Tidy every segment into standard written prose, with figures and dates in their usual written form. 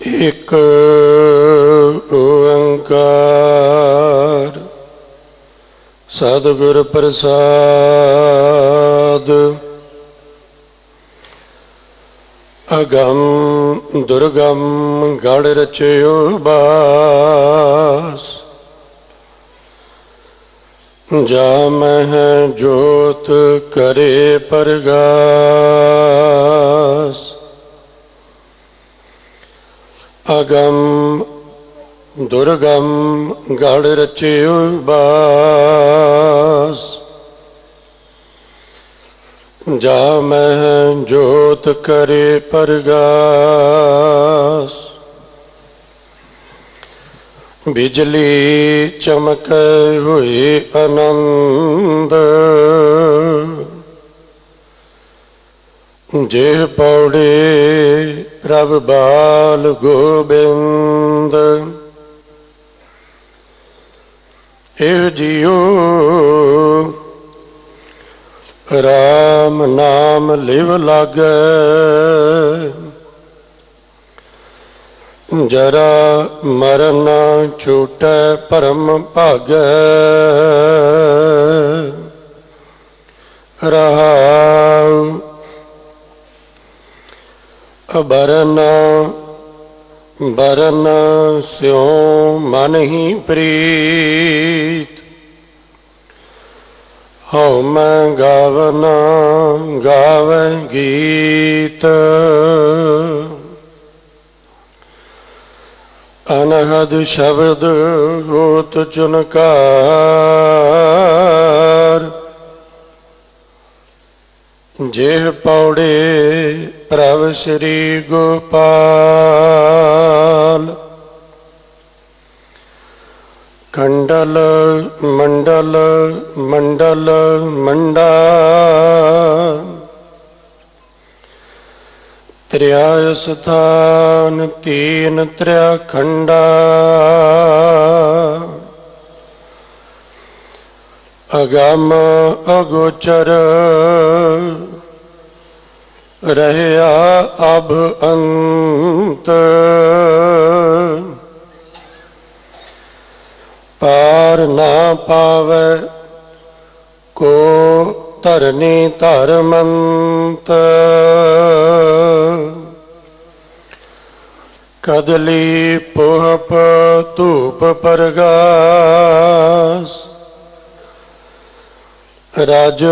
एक ओंकार सतगुर प्रसाद। अगम दुर्गम गढ़ रचयो बास, जामह जोत करे परगास। अगम दुर्गम गढ़ रचयो बास, जामह जोत करे परगास। बिजली चमक हुई आनंद, जेह पौड़े प्रभ बाल गोबिंद। एह जियो राम नाम लिव लागै, जरा मरण छूटै परम भागै। रहाउ बरन बरन स्यों मन ही प्रीत, हौ मैं गावना गावे गीत। अनहद शब्द होत चुनकार, जेह पौड़े प्रभ श्री गोपाल। खंडल मंडल मंडल मंडा, त्र्याय स्थान तीन त्र्या खंडा। अगम अगोचर रहया अब अंत, पार ना पावे को धरनी धर्मंत। कदली पोहप धूप परगास, राज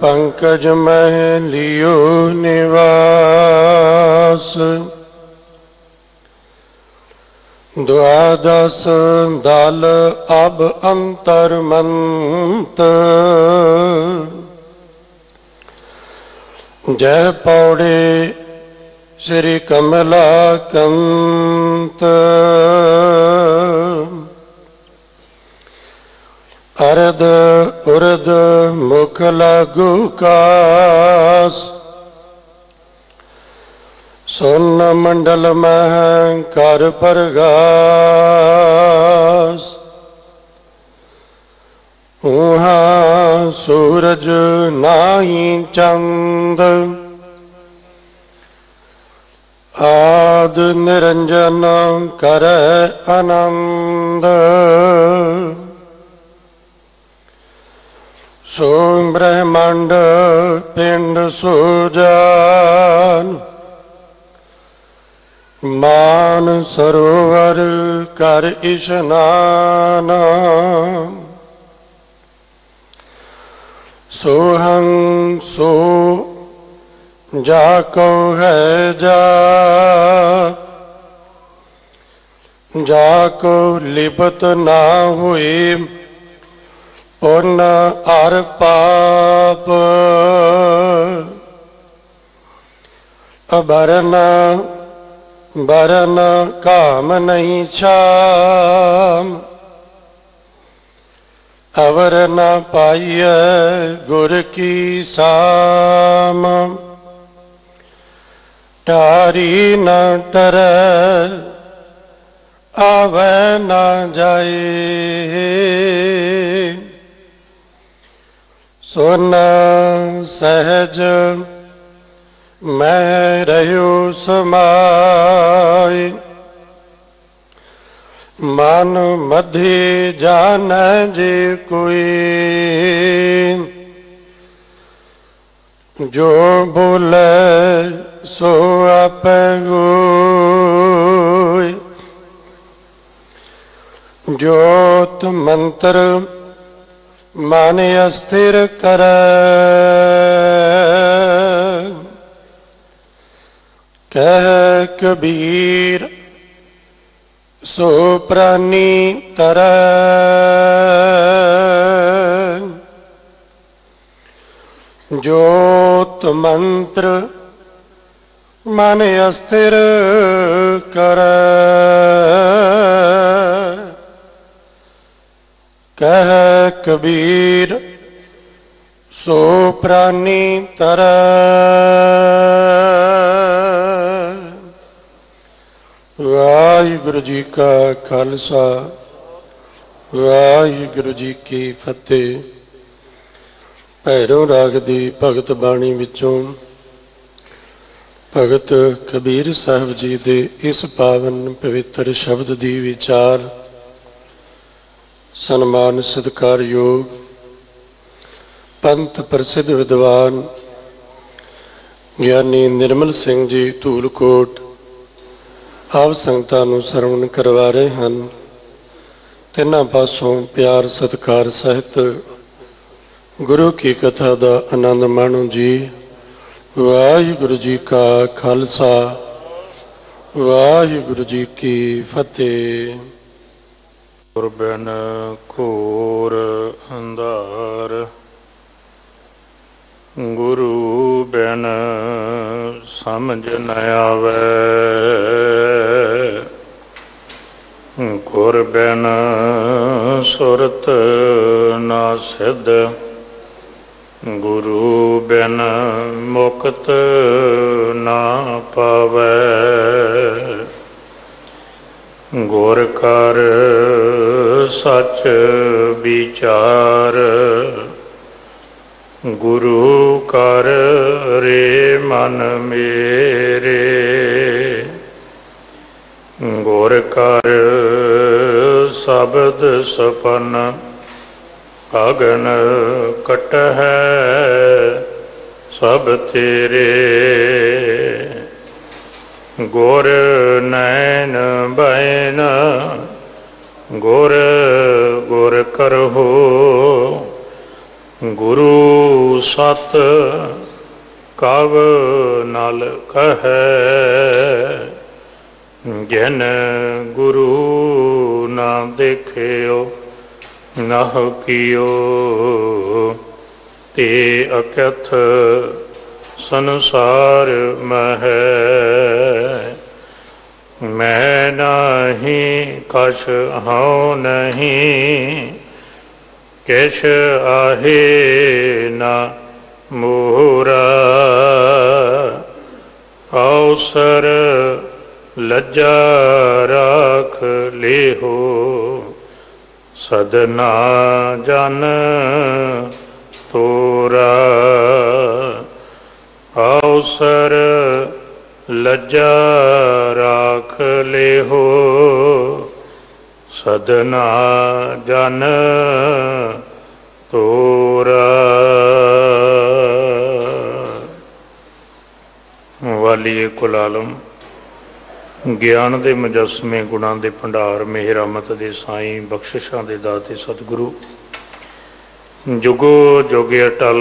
पंकज मह लियो निवास। द्वादश दल अब अंतरमंत, जय पौड़े श्री कमला कंत। अरद उर्द मुख लागू कास, सोन मंडल मह कर परगास। उहाँ सूरज नाही चंद, आद निरंजन करे आनंद। सो ब्रह्मांड पिंड सुजान, मान सरोवर कर इशनान। सोहं सो जाको है जाको लिपत ना हुई पुण्य और पाप। बरन बरन काम नहीं छाम, अवर न पाइय गुर की साम। टारी न टरै आवे न जाए, सुन सहज मैं रहो समाय। मन मधि जान जे कोई, जो बोले सो आपे गोय। जोत मंत्र मन अस्थिर करे, कह कबीर सो प्राणी तरै। जोत मंत्र मन अस्थिर करे, कह कबीर सो प्राणी तरै। वाहिगुरु जी का खालसा, वाहिगुरु जी की फतेह। भैरव राग दी भगत बाणी विचों भगत कबीर साहब जी दे इस पावन पवित्र शब्द दी विचार सन्मान सत्कारयोग पंथ प्रसिद्ध विद्वान ज्ञानी निर्मल सिंह जी धूलकोट आप संगतां नूं सरवण करवा रहे हैं। तिन्हां पासों प्यार सत्कार सहित गुरु की कथा का आनंद माणो जी। वाहिगुरु जी का खालसा, वाहिगुरु जी की फतेह। गुर बिन घोर अंधार, गुरु बिन समझ न आवे। गुर बिन सुरत ना सिद्ध, गुरु बिन मुक्त ना पावै। गुर कर सच विचार, गुरु कर रे मन मेरे। गुर कर शब्द सपन, अगन कटहै सब तेरे। गुर नैन बैन, गुर गुर करहो। गुरु सत कव नल कहै, जिन गुरु ना देखियो नह कियो। ते अकथ संसार मह, मैं नहीं कछ हूँ नहीं। किश आहे ना मोरा, अवसर लज्जा राख लेहो। सदना जन तोरा, अवसर लज्जा राख लेहो। सदना जन तोरा। वालिए कुल आलम, ज्ञान के मुजस्मे गुणां के भंडार, मेहरामत के साई, बख्शिशां के दाते सतगुरु, जुगो जुग अटल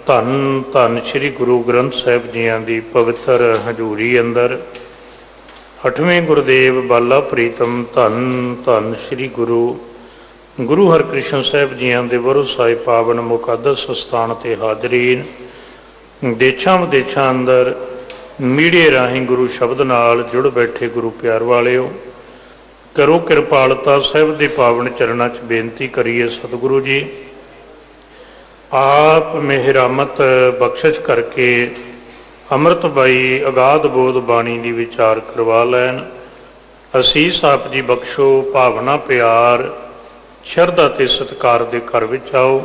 धन धन श्री गुरु ग्रंथ साहिब जियां की पवित्र हजूरी अंदर अठवें गुरुदेव बाला प्रीतम धन धन श्री गुरु गुरु हरकृष्ण साहिब जियां के वरोसाई पावन मुकदस स्थान ते हाजरीन। देशां विदेशां अंदर मीडिया राही गुरु शब्द नाल जुड़ बैठे गुरु प्यार वालिओ, करो किरपालता साहिब के पावन चरणों च बेनती करिए। सतगुरु जी आप मेहरामत बख्शिश करके अमृत बाई अगाध बोध बाणी की विचार करवा लैन। असीस आप जी बख्शो, भावना प्यार शरधा ते सत्कार दे घर विच आओ।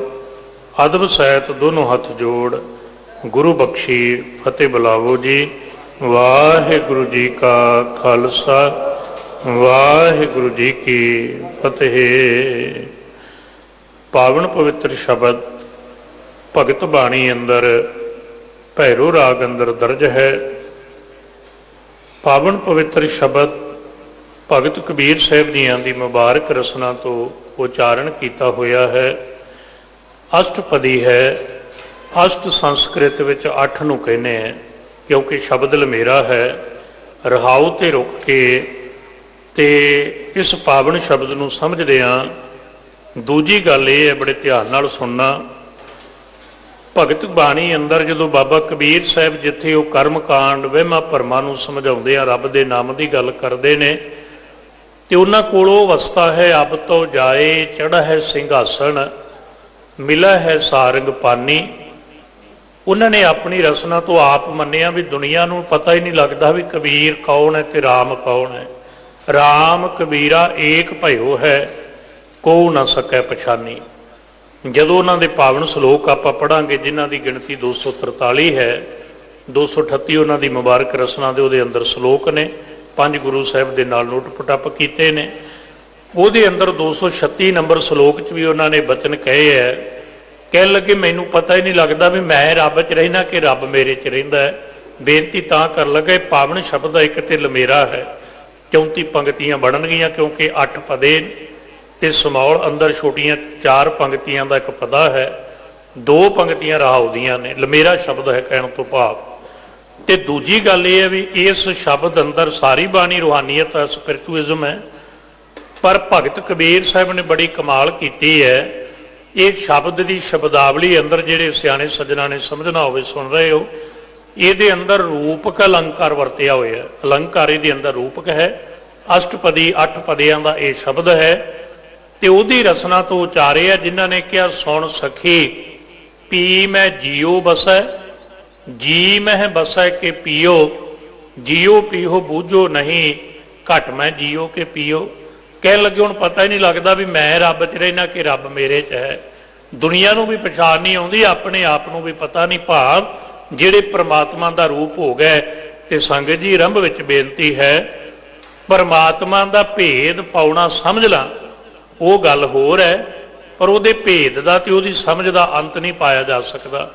अदब सहित दोनों हथ जोड़ गुरु बख्शी फतेह बुलावो जी। वाहिगुरु जी का खालसा, ਵਾਹਿਗੁਰੂ ਜੀ ਕੀ ਫਤਿਹ। ਪਾਵਨ ਪਵਿੱਤਰ ਸ਼ਬਦ ਭਗਤ ਬਾਣੀ ਅੰਦਰ ਭੈਰੋ ਰਾਗ ਅੰਦਰ ਦਰਜ ਹੈ। ਪਾਵਨ ਪਵਿੱਤਰ ਸ਼ਬਦ ਭਗਤ ਕਬੀਰ ਸਾਹਿਬ ਜੀਆਂ ਦੀ ਮੁਬਾਰਕ ਰਸਨਾ ਤੋਂ ਉਚਾਰਨ ਕੀਤਾ ਹੋਇਆ ਹੈ। ਅਸ਼ਟਪਦੀ ਹੈ। ਅਸ਼ਟ ਸੰਸਕ੍ਰਿਤ ਵਿੱਚ 8 ਨੂੰ ਕਹਿੰਦੇ ਹੈ, ਕਿਉਂਕਿ ਸ਼ਬਦ ਲਮੇਰਾ ਹੈ। ਰਹਾਉ ਤੇ ਰੁਕ ਕੇ ਤੇ ਇਸ ਪਾਵਨ ਸ਼ਬਦ ਨੂੰ ਸਮਝਦਿਆਂ ਦੂਜੀ ਗੱਲ ਇਹ ਹੈ, ਬੜੇ ਧਿਆਨ ਨਾਲ ਸੁਣਨਾ। ਭਗਤ ਬਾਣੀ ਅੰਦਰ ਜਦੋਂ ਬਾਬਾ ਕਬੀਰ ਸਾਹਿਬ ਜਿੱਥੇ ਉਹ ਕਰਮ ਕਾਂਡ ਵਹਿਮਾਂ ਭਰਮਾਂ ਨੂੰ ਸਮਝਾਉਂਦੇ ਆ, ਰੱਬ ਦੇ ਨਾਮ ਦੀ ਗੱਲ ਕਰਦੇ ਨੇ, ਤੇ ਉਹਨਾਂ ਕੋਲ ਉਹ ਅਵਸਥਾ ਹੈ, ਅਬ ਤੋਂ ਜਾਏ ਚੜ੍ਹਾ ਹੈ ਸਿੰਘਾਸਣ, ਮਿਲਾ ਹੈ ਸਾਰੰਗ ਪਾਨੀ। ਉਹਨਾਂ ਨੇ ਆਪਣੀ ਰਸਨਾ ਤੋਂ ਆਪ ਮੰਨਿਆ ਵੀ ਦੁਨੀਆ ਨੂੰ ਪਤਾ ਹੀ ਨਹੀਂ ਲੱਗਦਾ ਵੀ ਕਬੀਰ ਕੌਣ ਹੈ ਤੇ ਰਾਮ ਕੌਣ ਹੈ। ਰਾਮ ਕਬੀਰਾ ਏਕ ਭਇਓ ਹੈ, ਕੋ ਨਾ ਸਕੈ ਪਛਾਨੀ। ਜਦੋਂ ਉਹਨਾਂ ਦੇ ਪਾਵਨ ਸਲੋਕ ਆਪਾਂ ਪੜ੍ਹਾਂਗੇ, ਜਿਨ੍ਹਾਂ ਦੀ ਗਿਣਤੀ 243 ਹੈ, 238 ਉਹਨਾਂ ਦੀ ਮੁਬਾਰਕ ਰਸਨਾ ਦੇ ਉਹਦੇ ਅੰਦਰ ਸਲੋਕ ਨੇ, 5 ਗੁਰੂ ਸਾਹਿਬ ਦੇ ਨਾਲ ਨੋਟ ਪਟੱਪ ਕੀਤੇ ਨੇ। ਉਹਦੇ ਅੰਦਰ 236 ਨੰਬਰ ਸਲੋਕ 'ਚ ਵੀ ਉਹਨਾਂ ਨੇ ਬਚਨ ਕਹੇ ਹੈ। ਕਹਿਣ ਲੱਗੇ ਮੈਨੂੰ ਪਤਾ ਹੀ ਨਹੀਂ ਲੱਗਦਾ ਵੀ ਮੈਂ ਰੱਬ 'ਚ ਰਹਿੰਦਾ ਕਿ ਰੱਬ ਮੇਰੇ 'ਚ ਰਹਿੰਦਾ ਹੈ। ਬੇਨਤੀ ਤਾਂ ਕਰ ਲੱਗੇ, ਪਾਵਨ ਸ਼ਬਦ ਦਾ ਇੱਕ ਤੇ ਲਮੇਰਾ ਹੈ, 34 ਪੰਕਤੀਆਂ ਬਣਨਗੀਆਂ, ਕਿਉਂਕਿ 8 ਪਦੇ ਤੇ ਸਮੌਲ ਅੰਦਰ ਛੋਟੀਆਂ 4 ਪੰਕਤੀਆਂ ਦਾ ਇੱਕ ਪਦਾ ਹੈ, 2 ਪੰਕਤੀਆਂ ਰਹਾਉ ਦੀਆਂ ਨੇ। ਲਮੇਰਾ ਸ਼ਬਦ ਹੈ ਕਹਿਣ ਤੋਂ ਭਾਵ। ਤੇ ਦੂਜੀ ਗੱਲ ਇਹ ਹੈ ਵੀ ਇਸ ਸ਼ਬਦ ਅੰਦਰ ਸਾਰੀ ਬਾਣੀ ਰੂਹਾਨੀਅਤ ਹੈ, ਸਪਿਰਚੁਅਲਿਜ਼ਮ ਹੈ। ਪਰ ਭਗਤ ਕਬੀਰ ਸਾਹਿਬ ਨੇ ਬੜੀ ਕਮਾਲ ਕੀਤੀ ਹੈ। ਇਹ ਸ਼ਬਦ ਦੀ ਸ਼ਬਦਾਵਲੀ ਅੰਦਰ ਜਿਹੜੇ ਸਿਆਣੇ ਸੱਜਣਾ ਨੇ ਸਮਝਣਾ ਹੋਵੇ, ਸੁਣ ਰਹੇ ਹੋ, ਇਹਦੇ ਅੰਦਰ ਰੂਪਕ ਅਲੰਕਾਰ ਵਰਤਿਆ ਹੋਇਆ। ਅਲੰਕਾਰ ਇਹਦੇ ਅੰਦਰ ਰੂਪਕ ਹੈ। ਅਸ਼ਟਪਦੀ 8 ਪਦਿਆਂ ਦਾ ਇਹ ਸ਼ਬਦ ਹੈ ਤੇ ਉਹਦੀ ਰਸਨਾ ਤੋਂ ਉਚਾਰਿਆ ਜਿਨ੍ਹਾਂ ਨੇ ਕਿਹਾ, ਸੁਣ ਸਖੀ ਪੀ ਮੈਂ ਜੀਓ ਬਸੈ, ਜੀ ਮਹਿ ਬਸੈ ਕੇ ਪੀਓ, ਜੀਓ ਪੀਓ ਬੂਝੋ ਨਹੀਂ, ਘਟ ਮੈਂ ਜੀਓ ਕੇ ਪੀਓ। ਕਹਿਣ ਲੱਗੇ ਹੁਣ ਪਤਾ ਹੀ ਨਹੀਂ ਲੱਗਦਾ ਵੀ ਮੈਂ ਰੱਬ 'ਚ ਰਹਿਣਾ ਕਿ ਰੱਬ ਮੇਰੇ 'ਚ ਹੈ। ਦੁਨੀਆ ਨੂੰ ਵੀ ਪਛਾਣ ਨਹੀਂ ਆਉਂਦੀ, ਆਪਣੇ ਆਪ ਨੂੰ ਵੀ ਪਤਾ ਨਹੀਂ। ਭਾਵ ਜਿਹੜੇ ਪ੍ਰਮਾਤਮਾ ਦਾ ਰੂਪ ਹੋ ਗਏ। ਤੇ ਸੰਗਤ ਜੀ, ਆਰੰਭ ਵਿੱਚ ਬੇਨਤੀ ਹੈ, ਪਰਮਾਤਮਾ ਦਾ ਭੇਦ ਪਾਉਣਾ ਸਮਝ ਲਾਂ ਉਹ ਗੱਲ ਹੋਰ ਹੈ, ਪਰ ਉਹਦੇ ਭੇਦ ਦਾ ਤੇ ਉਹਦੀ ਸਮਝ ਦਾ ਅੰਤ ਨਹੀਂ ਪਾਇਆ ਜਾ ਸਕਦਾ।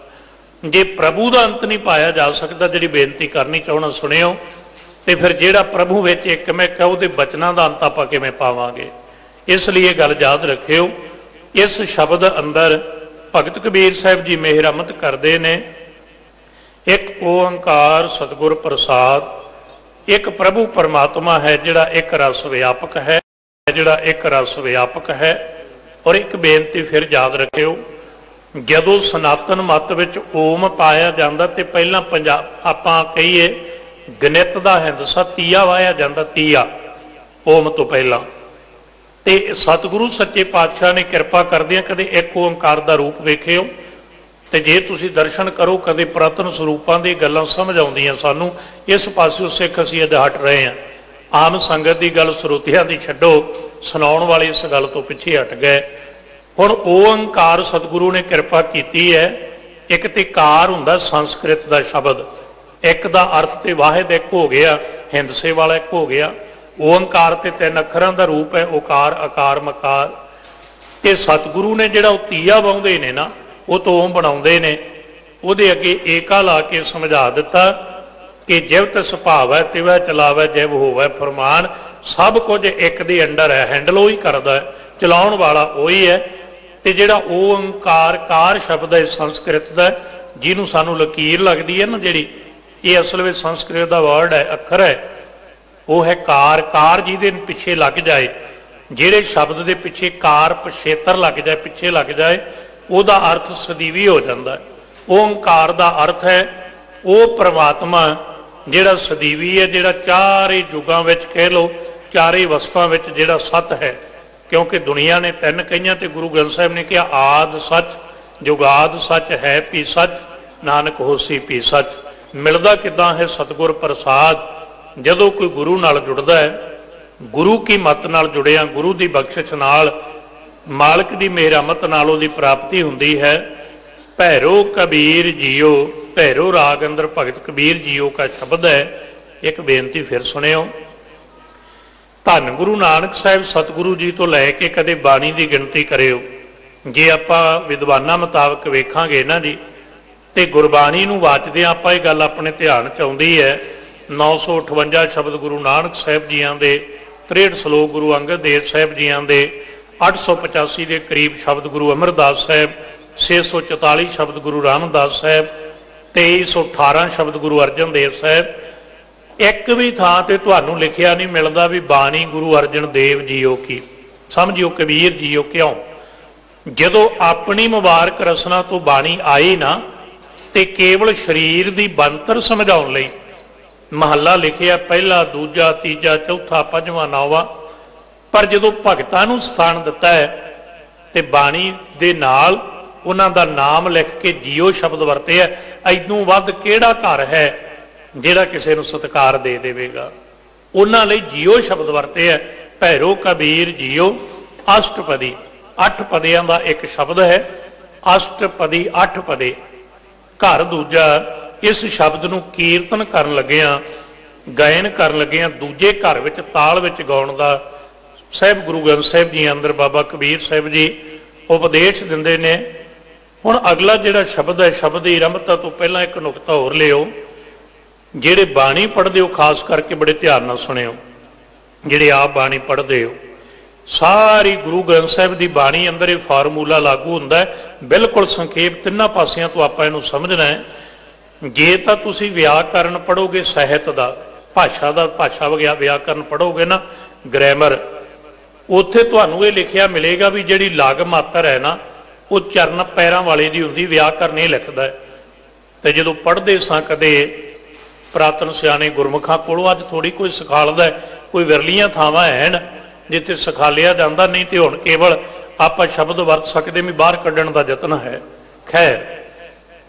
ਜੇ ਪ੍ਰਭੂ ਦਾ ਅੰਤ ਨਹੀਂ ਪਾਇਆ ਜਾ ਸਕਦਾ, ਜਿਹੜੀ ਬੇਨਤੀ ਕਰਨੀ ਚਾਹੁੰਦਾ ਸੁਣਿਓ, ਤੇ ਫਿਰ ਜਿਹੜਾ ਪ੍ਰਭੂ ਵਿੱਚ ਇੱਕ ਮੈਂ ਕਹਾਂ ਉਹਦੇ ਬਚਨਾਂ ਦਾ ਅੰਤ ਆਪਾਂ ਕਿਵੇਂ ਪਾਵਾਂਗੇ। ਇਸ ਲਈ ਇਹ ਗੱਲ ਯਾਦ ਰੱਖਿਓ। ਇਸ ਸ਼ਬਦ ਅੰਦਰ ਭਗਤ ਕਬੀਰ ਸਾਹਿਬ ਜੀ ਮਿਹਰਮਤ ਕਰਦੇ ਨੇ, ਇੱਕ ਓੰਕਾਰ ਸਤਿਗੁਰ ਪ੍ਰਸਾਦ, ਇੱਕ ਪ੍ਰਭੂ ਪਰਮਾਤਮਾ ਹੈ ਜਿਹੜਾ ਇੱਕ ਰਸ ਵਿਆਪਕ ਹੈ, ਔਰ ਇੱਕ ਬੇਨਤੀ ਫਿਰ ਯਾਦ ਰੱਖਿਓ, ਜਦੋਂ ਸਨਾਤਨ ਮਤ ਵਿੱਚ ਓਮ ਪਾਇਆ ਜਾਂਦਾ ਤੇ ਪਹਿਲਾਂ ਆਪਾਂ ਕਹੀਏ ਗਣਿਤ ਦਾ ਹਿੰਦਸਾ ਤੀਆ ਵਾਇਆ ਜਾਂਦਾ, ਤੀਆ ਓਮ ਤੋਂ ਪਹਿਲਾਂ। ਤੇ ਸਤਿਗੁਰੂ ਸੱਚੇ ਪਾਤਸ਼ਾਹ ਨੇ ਕਿਰਪਾ ਕਰਦਿਆਂ ਕਦੇ ਇੱਕ ਓੰਕਾਰ ਦਾ ਰੂਪ ਵੇਖਿਓ, ਤੇ ਜੇ ਤੁਸੀਂ ਦਰਸ਼ਨ ਕਰੋ ਕਦੇ ਪੁਰਾਤਨ ਸਰੂਪਾਂ ਦੀ ਗੱਲਾਂ ਸਮਝ ਆਉਂਦੀਆਂ ਸਾਨੂੰ। ਇਸ ਪਾਸਿਓਂ ਸਿੱਖ ਅਸੀਂ ਅੱਜ ਹਟ ਰਹੇ ਹਾਂ। ਆਮ ਸੰਗਤ ਦੀ ਗੱਲ ਸਰੋਤਿਆਂ ਦੀ ਛੱਡੋ, ਸੁਣਾਉਣ ਵਾਲੇ ਇਸ ਗੱਲ ਤੋਂ ਪਿੱਛੇ ਹਟ ਗਏ। ਹੁਣ ਓੰਕਾਰ ਸਤਿਗੁਰੂ ਨੇ ਕਿਰਪਾ ਕੀਤੀ ਹੈ। ਇੱਕ ਤੇ ਕਾਰ ਹੁੰਦਾ ਸੰਸਕ੍ਰਿਤ ਦਾ ਸ਼ਬਦ, ਇੱਕ ਦਾ ਅਰਥ ਤੇ ਵਾਹਿਦ ਇੱਕ ਹੋ ਗਿਆ, ਹਿੰਦਸੇ ਵਾਲਾ ਇੱਕ ਹੋ ਗਿਆ। ਓੰਕਾਰ ਤੇ 3 ਅੱਖਰਾਂ ਦਾ ਰੂਪ ਹੈ, ਓਕਾਰ ਆਕਾਰ ਮਕਾਰ। ਤੇ ਸਤਿਗੁਰੂ ਨੇ ਜਿਹੜਾ ਉਹ ਤੀਆ ਵਾਉਂਦੇ ਨੇ ਨਾ, ਉਹ ਤੋਂ ਓਮ ਬਣਾਉਂਦੇ ਨੇ। ਉਹਦੇ ਅੱਗੇ ਏਕਾ ਲਾ ਕੇ ਸਮਝਾ ਦਿੱਤਾ ਕਿ ਜਿਵ ਤਿਸ ਭਾਵੈ ਤਿਵੈ ਚਲਾਵੈ, ਜਿਵ ਹੋਵੈ ਫਰਮਾਨ। ਸਭ ਕੁਝ ਇੱਕ ਦੇ ਅੰਡਰ ਹੈ, ਹੈਂਡਲ ਉਹ ਹੀ ਕਰਦਾ ਹੈ, ਚਲਾਉਣ ਵਾਲਾ ਉਹੀ ਹੈ। ਤੇ ਜਿਹੜਾ ਓੰਕਾਰ ਕਾਰ ਸ਼ਬਦ ਹੈ ਸੰਸਕ੍ਰਿਤ ਦਾ, ਜਿਹਨੂੰ ਸਾਨੂੰ ਲਕੀਰ ਲੱਗਦੀ ਹੈ ਨਾ ਜਿਹੜੀ, ਇਹ ਅਸਲ ਵਿੱਚ ਸੰਸਕ੍ਰਿਤ ਦਾ ਵਰਡ ਹੈ, ਅੱਖਰ ਹੈ, ਉਹ ਹੈ ਕਾਰ। ਕਾਰ ਜਿਹਦੇ ਪਿੱਛੇ ਲੱਗ ਜਾਏ, ਜਿਹੜੇ ਸ਼ਬਦ ਦੇ ਪਿੱਛੇ ਕਾਰ ਪਛੇਤਰ ਲੱਗ ਜਾਏ, ਪਿੱਛੇ ਲੱਗ ਜਾਏ, ਉਹਦਾ ਅਰਥ ਸਦੀਵੀ ਹੋ ਜਾਂਦਾ। ਓੰਕਾਰ ਦਾ ਅਰਥ ਹੈ ਉਹ ਪ੍ਰਮਾਤਮਾ ਜਿਹੜਾ ਸਦੀਵੀ ਹੈ, ਜਿਹੜਾ ਚਾਰੇ ਯੁੱਗਾਂ ਵਿੱਚ ਕਹਿ ਲਓ, ਚਾਰੇ ਅਵਸਥਾ ਵਿੱਚ ਜਿਹੜਾ ਸੱਤ ਹੈ। ਕਿਉਂਕਿ ਦੁਨੀਆ ਨੇ 3 ਕਹੀਆਂ ਤੇ ਗੁਰੂ ਗ੍ਰੰਥ ਸਾਹਿਬ ਨੇ ਕਿਹਾ ਆਦ ਸੱਚ, ਜੁਗਾਦ ਸੱਚ, ਹੈ ਭੀ ਸੱਚ, ਨਾਨਕ ਹੋਸੀ ਭੀ ਸੱਚ। ਮਿਲਦਾ ਕਿੱਦਾਂ ਹੈ ਸਤਿਗੁਰ ਪ੍ਰਸਾਦ? ਜਦੋਂ ਕੋਈ ਗੁਰੂ ਨਾਲ ਜੁੜਦਾ ਹੈ, ਗੁਰੂ ਕੀ ਮੱਤ ਨਾਲ ਜੁੜਿਆ, ਗੁਰੂ ਦੀ ਬਖਸ਼ਿਸ਼ ਨਾਲ, ਮਾਲਕ ਦੀ ਮਿਹਰਮਤ ਨਾਲ ਉਹਦੀ ਪ੍ਰਾਪਤੀ ਹੁੰਦੀ ਹੈ। ਭੈਰੋ ਕਬੀਰ ਜੀਓ, ਭੈਰੋ ਰਾਗ ਅੰਦਰ ਭਗਤ ਕਬੀਰ ਜੀਓ का शब्द है। एक बेनती फिर सुनियो, ਧੰਨ ਗੁਰੂ ਨਾਨਕ ਸਾਹਿਬ ਸਤਿਗੁਰੂ ਜੀ ਤੋਂ ਲੈ ਕੇ ਕਦੇ ਬਾਣੀ ਦੀ ਗਿਣਤੀ ਕਰਿਓ। ਜੇ ਆਪਾਂ ਵਿਦਵਾਨਾਂ ਮੁਤਾਬਕ ਵੇਖਾਂਗੇ ਨਾ ਜੀ, ਤੇ ਗੁਰਬਾਣੀ ਨੂੰ ਵਾਚਦਿਆਂ ਆਪਾਂ ਇਹ ਗੱਲ ਆਪਣੇ ਧਿਆਨ ਚ ਆਉਂਦੀ ਹੈ। 958 ਸ਼ਬਦ ਗੁਰੂ ਨਾਨਕ ਸਾਹਿਬ ਜੀਆਂ ਦੇ, 63 ਸਲੋਕ ਗੁਰੂ ਅੰਗਦ ਦੇਵ ਸਾਹਿਬ ਜੀਆਂ ਦੇ, 885 ਦੇ ਕਰੀਬ ਸ਼ਬਦ ਗੁਰੂ ਅਮਰਦਾਸ ਸਾਹਿਬ, 644 ਸ਼ਬਦ ਗੁਰੂ ਰਾਮਦਾਸ ਸਾਹਿਬ, 2318 ਸ਼ਬਦ ਗੁਰੂ ਅਰਜਨ ਦੇਵ ਸਾਹਿਬ। ਇੱਕ ਵੀ ਥਾਂ ਤੇ ਤੁਹਾਨੂੰ ਲਿਖਿਆ ਨਹੀਂ ਮਿਲਦਾ ਵੀ ਬਾਣੀ ਗੁਰੂ ਅਰਜਨ ਦੇਵ ਜੀਓ ਕੀ, ਸਮਝਿਓ ਕਬੀਰ ਜੀਓ। ਕਿਉਂ? ਜਦੋਂ ਆਪਣੀ ਮੁਬਾਰਕ ਰਸਨਾ ਤੋਂ ਬਾਣੀ ਆਈ ਨਾ, ਤੇ ਕੇਵਲ ਸਰੀਰ ਦੀ ਬਣਤਰ ਸਮਝਾਉਣ ਲਈ ਮਹੱਲਾ ਲਿਖਿਆ, ਪਹਿਲਾ, ਦੂਜਾ, ਤੀਜਾ, ਚੌਥਾ, ਪੰਜਵਾਂ, ਨੌਵਾਂ। ਪਰ ਜਦੋਂ ਭਗਤਾਂ ਨੂੰ ਸਥਾਨ ਦਿੱਤਾ ਹੈ ਤੇ ਬਾਣੀ ਦੇ ਨਾਲ ਉਹਨਾਂ ਦਾ ਨਾਮ ਲਿਖ ਕੇ ਜੀਓ ਸ਼ਬਦ ਵਰਤਿਆ, ਐਦੋਂ ਵੱਧ ਕਿਹੜਾ ਘਰ ਹੈ ਜਿਹੜਾ ਕਿਸੇ ਨੂੰ ਸਤਿਕਾਰ ਦੇ ਦੇਵੇਗਾ? ਉਹਨਾਂ ਲਈ ਜੀਓ ਸ਼ਬਦ ਵਰਤਿਆ। ਭੈਰੋ ਕਬੀਰ ਜੀਓ ਅਸ਼ਟਪਦੀ, 8 ਪਦਿਆਂ ਦਾ ਇੱਕ ਸ਼ਬਦ ਹੈ। ਅਸ਼ਟਪਦੀ 8 ਪਦੇ। ਘਰ ਦੂਜਾ, ਇਸ ਸ਼ਬਦ ਨੂੰ ਕੀਰਤਨ ਕਰਨ ਲੱਗਿਆਂ, ਗਾਇਨ ਕਰਨ ਲੱਗਿਆਂ ਦੂਜੇ ਘਰ ਵਿੱਚ ਤਾਲ ਵਿੱਚ ਗਾਉਣ ਦਾ ਸਾਹਿਬ ਗੁਰੂ ਗ੍ਰੰਥ ਸਾਹਿਬ ਜੀ ਅੰਦਰ ਬਾਬਾ ਕਬੀਰ ਸਾਹਿਬ ਜੀ ਉਪਦੇਸ਼ ਦਿੰਦੇ ਨੇ। ਹੁਣ ਅਗਲਾ ਜਿਹੜਾ ਸ਼ਬਦ ਹੈ, ਸ਼ਬਦ ਦੀ ਆਰੰਭਤਾ ਤੋਂ ਪਹਿਲਾਂ ਇੱਕ ਨੁਕਤਾ ਹੋਰ ਲਿਓ। ਜਿਹੜੇ ਬਾਣੀ ਪੜ੍ਹਦੇ ਹੋ ਖਾਸ ਕਰਕੇ ਬੜੇ ਧਿਆਨ ਨਾਲ ਸੁਣਿਓ। ਜਿਹੜੇ ਆਪ ਬਾਣੀ ਪੜ੍ਹਦੇ ਹੋ, ਸਾਰੀ ਗੁਰੂ ਗ੍ਰੰਥ ਸਾਹਿਬ ਦੀ ਬਾਣੀ ਅੰਦਰ ਇਹ ਫਾਰਮੂਲਾ ਲਾਗੂ ਹੁੰਦਾ ਹੈ। ਬਿਲਕੁਲ ਸੰਖੇਪ ਤਿੰਨਾਂ ਪਾਸਿਆਂ ਤੋਂ ਆਪਾਂ ਇਹਨੂੰ ਸਮਝਣਾ ਹੈ। ਜੇ ਤਾਂ ਤੁਸੀਂ ਵਿਆਕਰਨ ਪੜ੍ਹੋਗੇ, ਸਾਹਿਤ ਦਾ, ਭਾਸ਼ਾ ਦਾ, ਭਾਸ਼ਾ ਵਿਆਕਰਨ ਪੜ੍ਹੋਗੇ ਨਾ, ਗ੍ਰਾਮਰ, ਉੱਥੇ ਤੁਹਾਨੂੰ ਇਹ ਲਿਖਿਆ ਮਿਲੇਗਾ ਵੀ ਜਿਹੜੀ ਲਗ ਮਾਤਰ ਹੈ ਨਾ, ਉਹ ਚਰਨ ਪੈਰਾਂ ਵਾਲੇ ਦੀ ਹੁੰਦੀ। ਵਿਆਕਰਨ ਇਹ ਲਿਖਦਾ ਹੈ। ਤੇ ਜਦੋਂ ਪੜ੍ਹਦੇ ਸਾਂ ਕਦੇ ਪੁਰਾਤਨ ਸਿਆਣੇ ਗੁਰਮੁਖਾਂ ਕੋਲੋਂ, ਅੱਜ ਥੋੜੀ ਕੋਈ ਸਿਖਾਲਦਾ, ਕੋਈ ਵਿਰਲੀਆਂ ਥਾਵਾਂ ਹਨ ਜਿੱਥੇ ਸਿਖਾਲਿਆ ਜਾਂਦਾ, ਨਹੀਂ ਤੇ ਹੁਣ ਕੇਵਲ ਆਪਾਂ ਸ਼ਬਦ ਵਰਤ ਸਕਦੇ ਵੀ ਬਾਹਰ ਕੱਢਣ ਦਾ ਯਤਨ ਹੈ। ਖੈਰ,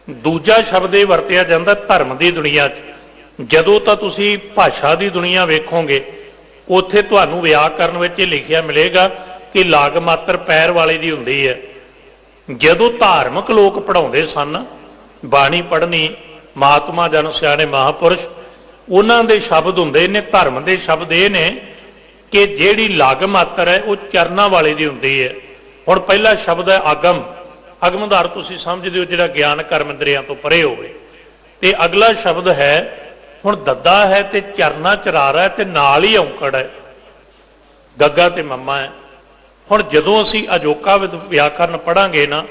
ਦੂਜਾ ਸ਼ਬਦ ਇਹ ਵਰਤਿਆ ਜਾਂਦਾ ਧਰਮ ਦੀ ਦੁਨੀਆ 'ਚ। ਜਦੋਂ ਤਾਂ ਤੁਸੀਂ ਭਾਸ਼ਾ ਦੀ ਦੁਨੀਆ ਵੇਖੋਗੇ, ਉੱਥੇ ਤੁਹਾਨੂੰ ਵਿਆਕਰਨ ਵਿੱਚ ਇਹ ਲਿਖਿਆ ਮਿਲੇਗਾ ਕਿ ਲਾਗ ਮਾਤਰ ਪੈਰ ਵਾਲੇ ਦੀ ਹੁੰਦੀ ਹੈ। ਜਦੋਂ ਧਾਰਮਿਕ ਲੋਕ ਪੜ੍ਹਾਉਂਦੇ ਸਨ ਬਾਣੀ ਪੜ੍ਹਨੀ, ਮਹਾਤਮਾ ਜਨ ਸਿਆਣੇ ਮਹਾਂਪੁਰਸ਼, ਉਹਨਾਂ ਦੇ ਸ਼ਬਦ ਹੁੰਦੇ ਨੇ, ਧਰਮ ਦੇ ਸ਼ਬਦ ਇਹ ਨੇ ਕਿ ਜਿਹੜੀ ਲਗ ਮਾਤਰ ਹੈ ਉਹ ਚਰਨਾਂ ਵਾਲੇ ਦੀ ਹੁੰਦੀ ਹੈ। ਹੁਣ ਪਹਿਲਾ ਸ਼ਬਦ ਹੈ ਆਗਮ। ਅਗਮ ਦਾ ਅਰਥ ਤੁਸੀਂ ਸਮਝਦੇ ਹੋ ਜਿਹੜਾ ਗਿਆਨ ਕਰਮ ਇੰਦਰੀਆਂ ਤੋਂ ਪਰੇ ਹੋਵੇ। ਤੇ ਅਗਲਾ ਸ਼ਬਦ ਹੈ, ਹੁਣ ਦੱਦਾ ਹੈ ਤੇ ਚਰਨਾ ਚਰਾਰਾ ਹੈ ਤੇ ਨਾਲ ਹੀ ਔਂਕੜ ਹੈ, ਗੱਗਾ ਤੇ ਮੰਮਾ ਹੈ। ਹੁਣ ਜਦੋਂ ਅਸੀਂ ਅਜੋਕਾ ਵਿਆਕਰਨ ਪੜ੍ਹਾਂਗੇ ਨਾ,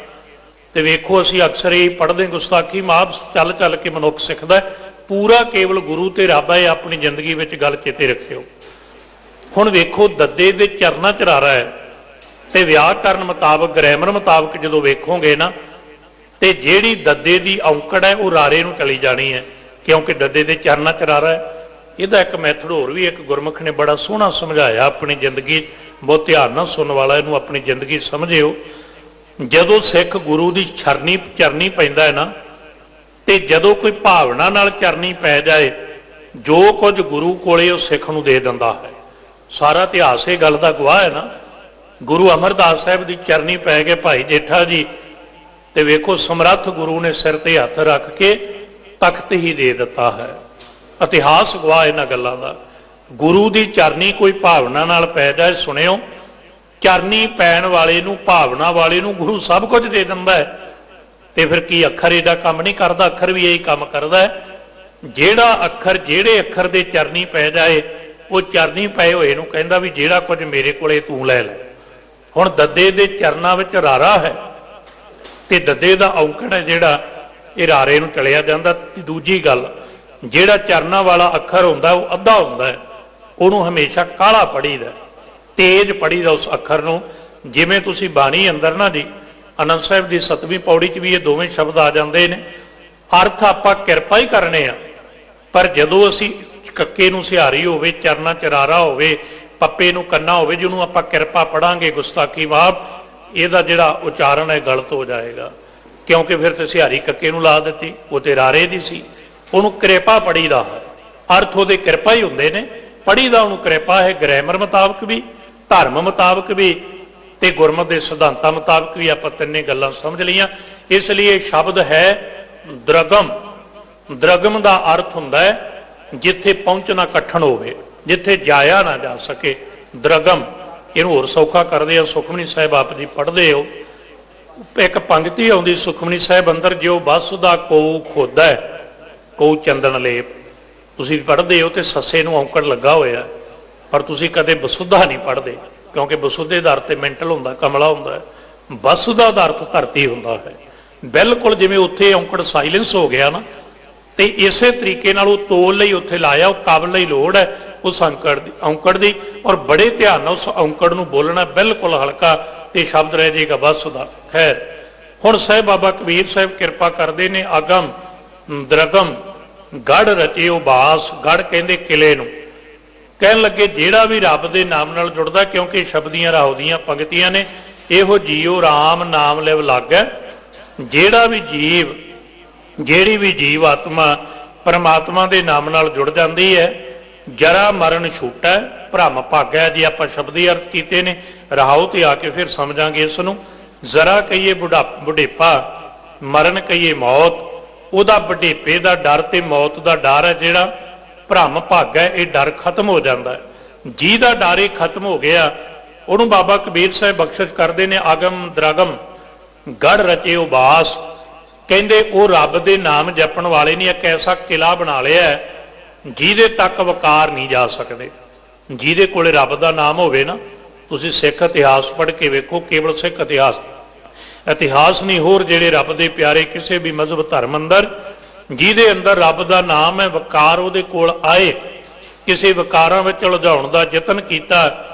ਤੇ ਵੇਖੋ ਅਸੀਂ ਅਕਸਰ ਹੀ ਪੜ੍ਹਦੇ ਗੁਸਤਾਖੀ ਮਾਪ ਚੱਲ ਚੱਲ ਕੇ ਮਨੁੱਖ ਸਿੱਖਦਾ, ਪੂਰਾ ਕੇਵਲ ਗੁਰੂ ਤੇ ਰੱਬ ਹੈ। ਆਪਣੀ ਜ਼ਿੰਦਗੀ ਵਿੱਚ ਗੱਲ ਚੇਤੇ ਰੱਖਿਓ। ਹੁਣ ਵੇਖੋ, ਦੱਦੇ ਦੇ ਚਰਨਾ ਚਰਾਰਾ ਹੈ ਤੇ ਵਿਆਕਰਨ ਮੁਤਾਬਕ, ਗ੍ਰਾਮਰ ਮੁਤਾਬਕ ਜਦੋਂ ਵੇਖੋਗੇ ਨਾ, ਤੇ ਜਿਹੜੀ ਦੱਦੇ ਦੀ ਔਂਕੜ ਹੈ ਉਹ ਰਾਰੇ ਨੂੰ ਚਲੀ ਜਾਣੀ ਹੈ, ਕਿਉਂਕਿ ਦੱਦੇ ਦੇ ਚਰਨਾ ਚਰਾਰਾ ਹੈ। ਇਹਦਾ ਇੱਕ ਮੈਥਡ ਹੋਰ ਵੀ ਇੱਕ ਗੁਰਮੁਖ ਨੇ ਬੜਾ ਸੋਹਣਾ ਸਮਝਾਇਆ ਆਪਣੀ ਜ਼ਿੰਦਗੀ, ਬਹੁਤ ਧਿਆਨ ਨਾਲ ਸੁਣਨ ਵਾਲਾ ਇਹਨੂੰ ਆਪਣੀ ਜ਼ਿੰਦਗੀ ਸਮਝਿਓ। ਜਦੋਂ ਸਿੱਖ ਗੁਰੂ ਦੀ ਚਰਨੀ ਪੈਂਦਾ ਹੈ ਨਾ, ਤੇ ਜਦੋਂ ਕੋਈ ਭਾਵਨਾ ਨਾਲ ਚਰਨੀ ਪੈ ਜਾਏ, ਜੋ ਕੁਝ ਗੁਰੂ ਕੋਲੇ ਉਹ ਸਿੱਖ ਨੂੰ ਦੇ ਦਿੰਦਾ ਹੈ। ਸਾਰਾ ਇਤਿਹਾਸ ਇਹ ਗੱਲ ਦਾ ਗਵਾਹ ਹੈ ਨਾ। ਗੁਰੂ ਅਮਰਦਾਸ ਸਾਹਿਬ ਦੀ ਚਰਨੀ ਪੈ ਗਏ ਭਾਈ ਜੇਠਾ ਜੀ, ਤੇ ਵੇਖੋ ਸਮਰੱਥ ਗੁਰੂ ਨੇ ਸਿਰ ਤੇ ਹੱਥ ਰੱਖ ਕੇ ਤਖਤ ਹੀ ਦੇ ਦਿੱਤਾ ਹੈ। ਇਤਿਹਾਸ ਗਵਾਹ ਇਹਨਾਂ ਗੱਲਾਂ ਦਾ। ਗੁਰੂ ਦੀ ਚਰਨੀ ਕੋਈ ਭਾਵਨਾ ਨਾਲ ਪੈ ਜਾਏ, ਸੁਣਿਓ, ਚਰਨੀ ਪੈਣ ਵਾਲੇ ਨੂੰ, ਭਾਵਨਾ ਵਾਲੇ ਨੂੰ ਗੁਰੂ ਸਭ ਕੁਝ ਦੇ ਦਿੰਦਾ ਹੈ। ਤੇ ਫਿਰ ਕੀ ਅੱਖਰ ਇਹਦਾ ਕੰਮ ਨਹੀਂ ਕਰਦਾ? ਅੱਖਰ ਵੀ ਇਹੀ ਕੰਮ ਕਰਦਾ ਹੈ। ਜਿਹੜਾ ਅੱਖਰ, ਜਿਹੜੇ ਅੱਖਰ ਦੇ ਚਰਨੀ ਪੈ ਜਾਏ, ਉਹ ਚਰਨੀ ਪਏ ਹੋਏ ਨੂੰ ਕਹਿੰਦਾ ਵੀ ਜਿਹੜਾ ਕੁਝ ਮੇਰੇ ਕੋਲੇ ਤੂੰ ਲੈ ਲੈ। ਹੁਣ ਦੱਦੇ ਦੇ ਚਰਨਾਂ ਵਿੱਚ ਰਾਰਾ ਹੈ ਤੇ ਦੱਦੇ ਦਾ ਔਂਕੜ ਹੈ ਜਿਹੜਾ, ਇਹ ਰਾਰੇ ਨੂੰ ਚਲਿਆ ਜਾਂਦਾ। ਦੂਜੀ ਗੱਲ, ਜਿਹੜਾ ਚਰਨਾਂ ਵਾਲਾ ਅੱਖਰ ਹੁੰਦਾ ਉਹ ਅੱਧਾ ਹੁੰਦਾ ਹੈ, ਉਹਨੂੰ ਹਮੇਸ਼ਾ ਕਾਲਾ ਪੜ੍ਹੀਦਾ, ਤੇਜ਼ ਪੜ੍ਹੀਦਾ ਉਸ ਅੱਖਰ ਨੂੰ। ਜਿਵੇਂ ਤੁਸੀਂ ਬਾਣੀ ਅੰਦਰ ਨਾ ਜੀ, ਆਨੰਦ ਸਾਹਿਬ ਦੀ 7ਵੀਂ ਪੌੜੀ 'ਚ ਵੀ ਇਹ ਦੋਵੇਂ ਸ਼ਬਦ ਆ ਜਾਂਦੇ ਨੇ। ਅਰਥ ਆਪਾਂ ਕਿਰਪਾ ਹੀ ਕਰਨੇ ਆ, ਪਰ ਜਦੋਂ ਅਸੀਂ ਕੱਕੇ ਨੂੰ ਸਿਹਾਰੀ ਹੋਵੇ, ਚਰਨਾ ਚਰਾਰਾ ਹੋਵੇ, ਪੱਪੇ ਨੂੰ ਕੰਨਾ ਹੋਵੇ, ਜਿਹਨੂੰ ਆਪਾਂ ਕਿਰਪਾ ਪੜਾਂਗੇ ਗੁਸਤਾਖੀ ਵਾਬ, ਇਹਦਾ ਜਿਹੜਾ ਉਚਾਰਨ ਹੈ ਗਲਤ ਹੋ ਜਾਏਗਾ, ਕਿਉਂਕਿ ਫਿਰ ਤੇ ਸਿਹਾਰੀ ਕੱਕੇ ਨੂੰ ਲਾ ਦਿੱਤੀ, ਉਹ ਤੇ ਰਾਰੇ ਦੀ ਸੀ। ਉਹਨੂੰ ਕਿਰਪਾ ਪੜੀਦਾ ਹੈ, ਅਰਥ ਉਹਦੇ ਕਿਰਪਾ ਹੀ ਹੁੰਦੇ ਨੇ, ਪੜੀਦਾ ਉਹਨੂੰ ਕਿਰਪਾ ਹੈ। ਗ੍ਰਾਮਰ ਮੁਤਾਬਕ ਵੀ, ਧਰਮ ਮੁਤਾਬਕ ਵੀ, ਤੇ ਗੁਰਮਤਿ ਦੇ ਸਿਧਾਂਤਾਂ ਮੁਤਾਬਕ ਵੀ ਆਪਾਂ ਤਿੰਨੇ ਗੱਲਾਂ ਸਮਝ ਲਈਆਂ। ਇਸ ਲਈ ਇਹ ਸ਼ਬਦ ਹੈ ਦਰਗਮ। ਦਰਗਮ ਦਾ ਅਰਥ ਹੁੰਦਾ ਹੈ ਜਿੱਥੇ ਪਹੁੰਚਣਾ ਕਠਨ ਹੋਵੇ, ਜਿੱਥੇ ਜਾਇਆ ਨਾ ਜਾ ਸਕੇ, ਦਰਗਮ, ਇਹਨੂੰ ਹੋਰ ਸੌਖਾ ਕਰਦੇ ਆ। ਸੁਖਮਨੀ ਸਾਹਿਬ ਆਪ ਜੀ ਪੜ੍ਹਦੇ ਹੋ, ਇੱਕ ਪੰਕਤੀ ਆਉਂਦੀ ਸੁਖਮਨੀ ਸਾਹਿਬ ਅੰਦਰ, ਜੋ ਵਸੁਦਾ ਕੋ ਖੋਦਾ ਕੋ ਚੰਦਨ ਲੇਪ। ਤੁਸੀਂ ਪੜ੍ਹਦੇ ਹੋ ਤੇ ਸੱਸੇ ਨੂੰ ਔਂਕੜ ਲੱਗਾ ਹੋਇਆ, ਪਰ ਤੁਸੀਂ ਕਦੇ ਵਸੁਧਾ ਨਹੀਂ ਪੜ੍ਹਦੇ, ਕਿਉਂਕਿ ਵਸੁਧੇ ਦਾ ਅਰਥ ਮੈਂਟਲ ਹੁੰਦਾ, ਕਮਲਾ ਹੁੰਦਾ। ਵਸੁਧਾ ਦਾ ਅਰਥ ਧਰਤੀ ਹੁੰਦਾ ਹੈ। ਬਿਲਕੁਲ ਜਿਵੇਂ ਉੱਥੇ ਔਂਕੜ ਸਾਇਲੈਂਸ ਹੋ ਗਿਆ ਨਾ, ਤੇ ਇਸੇ ਤਰੀਕੇ ਨਾਲ ਉਹ ਤੋਲ ਲਈ ਉੱਥੇ ਲਾਇਆ, ਉਹ ਕਾਬਲ ਲਈ ਲੋੜ ਹੈ ਉਸ ਔਂਕੜ ਦੀ, ਔਰ ਬੜੇ ਧਿਆਨ ਨਾਲ ਉਸ ਔਂਕੜ ਨੂੰ ਬੋਲਣਾ, ਬਿਲਕੁਲ ਹਲਕਾ, ਤੇ ਸ਼ਬਦ ਰਹਿ ਜਾਏਗਾ ਵਸੁਧਾ। ਖੈਰ, ਹੁਣ ਸਾਹਿਬ ਬਾਬਾ ਕਬੀਰ ਸਾਹਿਬ ਕਿਰਪਾ ਕਰਦੇ ਨੇ, ਅਗਮ ਦਰਗਮ ਗੜ ਰਚਿਓ ਬਾਸ। ਗੜ ਕਹਿੰਦੇ ਕਿਲੇ ਨੂੰ। ਕਹਿਣ ਲੱਗੇ ਜਿਹੜਾ ਵੀ ਰੱਬ ਦੇ ਨਾਮ ਨਾਲ ਜੁੜਦਾ, ਕਿਉਂਕਿ ਸ਼ਬਦੀਆਂ ਰਾਹੋਂ ਦੀਆਂ ਪੰਕਤੀਆਂ ਨੇ, ਇਹੋ ਜੀਓ ਰਾਮ ਨਾਮ ਲਿਵ ਲਾਗੈ। ਜਿਹੜਾ ਵੀ ਜੀਵ, ਜਿਹੜੀ ਵੀ ਜੀਵ ਆਤਮਾ ਪਰਮਾਤਮਾ ਦੇ ਨਾਮ ਨਾਲ ਜੁੜ ਜਾਂਦੀ ਹੈ, ਜਰਾ ਮਰਨ ਛੂਟੈ ਭਰਮ ਭਾਗੈ। ਜੀ ਆਪਾਂ ਸ਼ਬਦੀ ਅਰਥ ਕੀਤੇ ਨੇ, ਰਹਾਉ ਤੇ ਆ ਕੇ ਫਿਰ ਸਮਝਾਂਗੇ ਇਸ ਨੂੰ। ਜ਼ਰਾ ਕਹੀਏ ਬੁਢੇਪਾ, ਮਰਨ ਕਹੀਏ ਮੌਤ। ਉਹਦਾ ਬੁਢੇਪੇ ਦਾ ਡਰ ਤੇ ਮੌਤ ਦਾ ਡਰ ਹੈ ਜਿਹੜਾ ਭਰਮ ਭਾਗ ਹੈ, ਇਹ ਡਰ ਖਤਮ ਹੋ ਜਾਂਦਾ ਹੈ। ਜਿਹਦਾ ਡਰ ਇਹ ਖਤਮ ਹੋ ਗਿਆ, ਉਹਨੂੰ ਬਾਬਾ ਕਬੀਰ ਸਾਹਿਬ ਬਖਸ਼ਿਸ਼ ਕਰਦੇ ਨੇ, ਆਗਮ ਦਰਾਗਮ ਗੜ ਰਚਿਓ ਬਾਸ। ਕਹਿੰਦੇ ਉਹ ਰੱਬ ਦੇ ਨਾਮ ਜਪਣ ਵਾਲੇ ਨੇ ਇੱਕ ਐਸਾ ਕਿਲਾ ਬਣਾ ਲਿਆ ਜਿਹਦੇ ਤੱਕ ਵਕਾਰ ਨਹੀਂ ਜਾ ਸਕਦੇ। ਜਿਹਦੇ ਕੋਲੇ ਰੱਬ ਦਾ ਨਾਮ ਹੋਵੇ ਨਾ, ਤੁਸੀਂ ਸਿੱਖ ਇਤਿਹਾਸ ਪੜ੍ਹ ਕੇ ਵੇਖੋ, ਕੇਵਲ ਸਿੱਖ ਇਤਿਹਾਸ ਨਹੀਂ, ਹੋਰ ਜਿਹੜੇ ਰੱਬ ਦੇ ਪਿਆਰੇ ਕਿਸੇ ਵੀ ਮਜ਼ਹਬ ਧਰਮ ਅੰਦਰ, ਜਿਹਦੇ ਅੰਦਰ ਰੱਬ ਦਾ ਨਾਮ ਹੈ, ਵਕਾਰ ਉਹਦੇ ਕੋਲ ਆਏ, ਕਿਸੇ ਵਕਾਰਾਂ ਵਿੱਚ ਉਲਝਾਉਣ ਦਾ ਯਤਨ ਕੀਤਾ,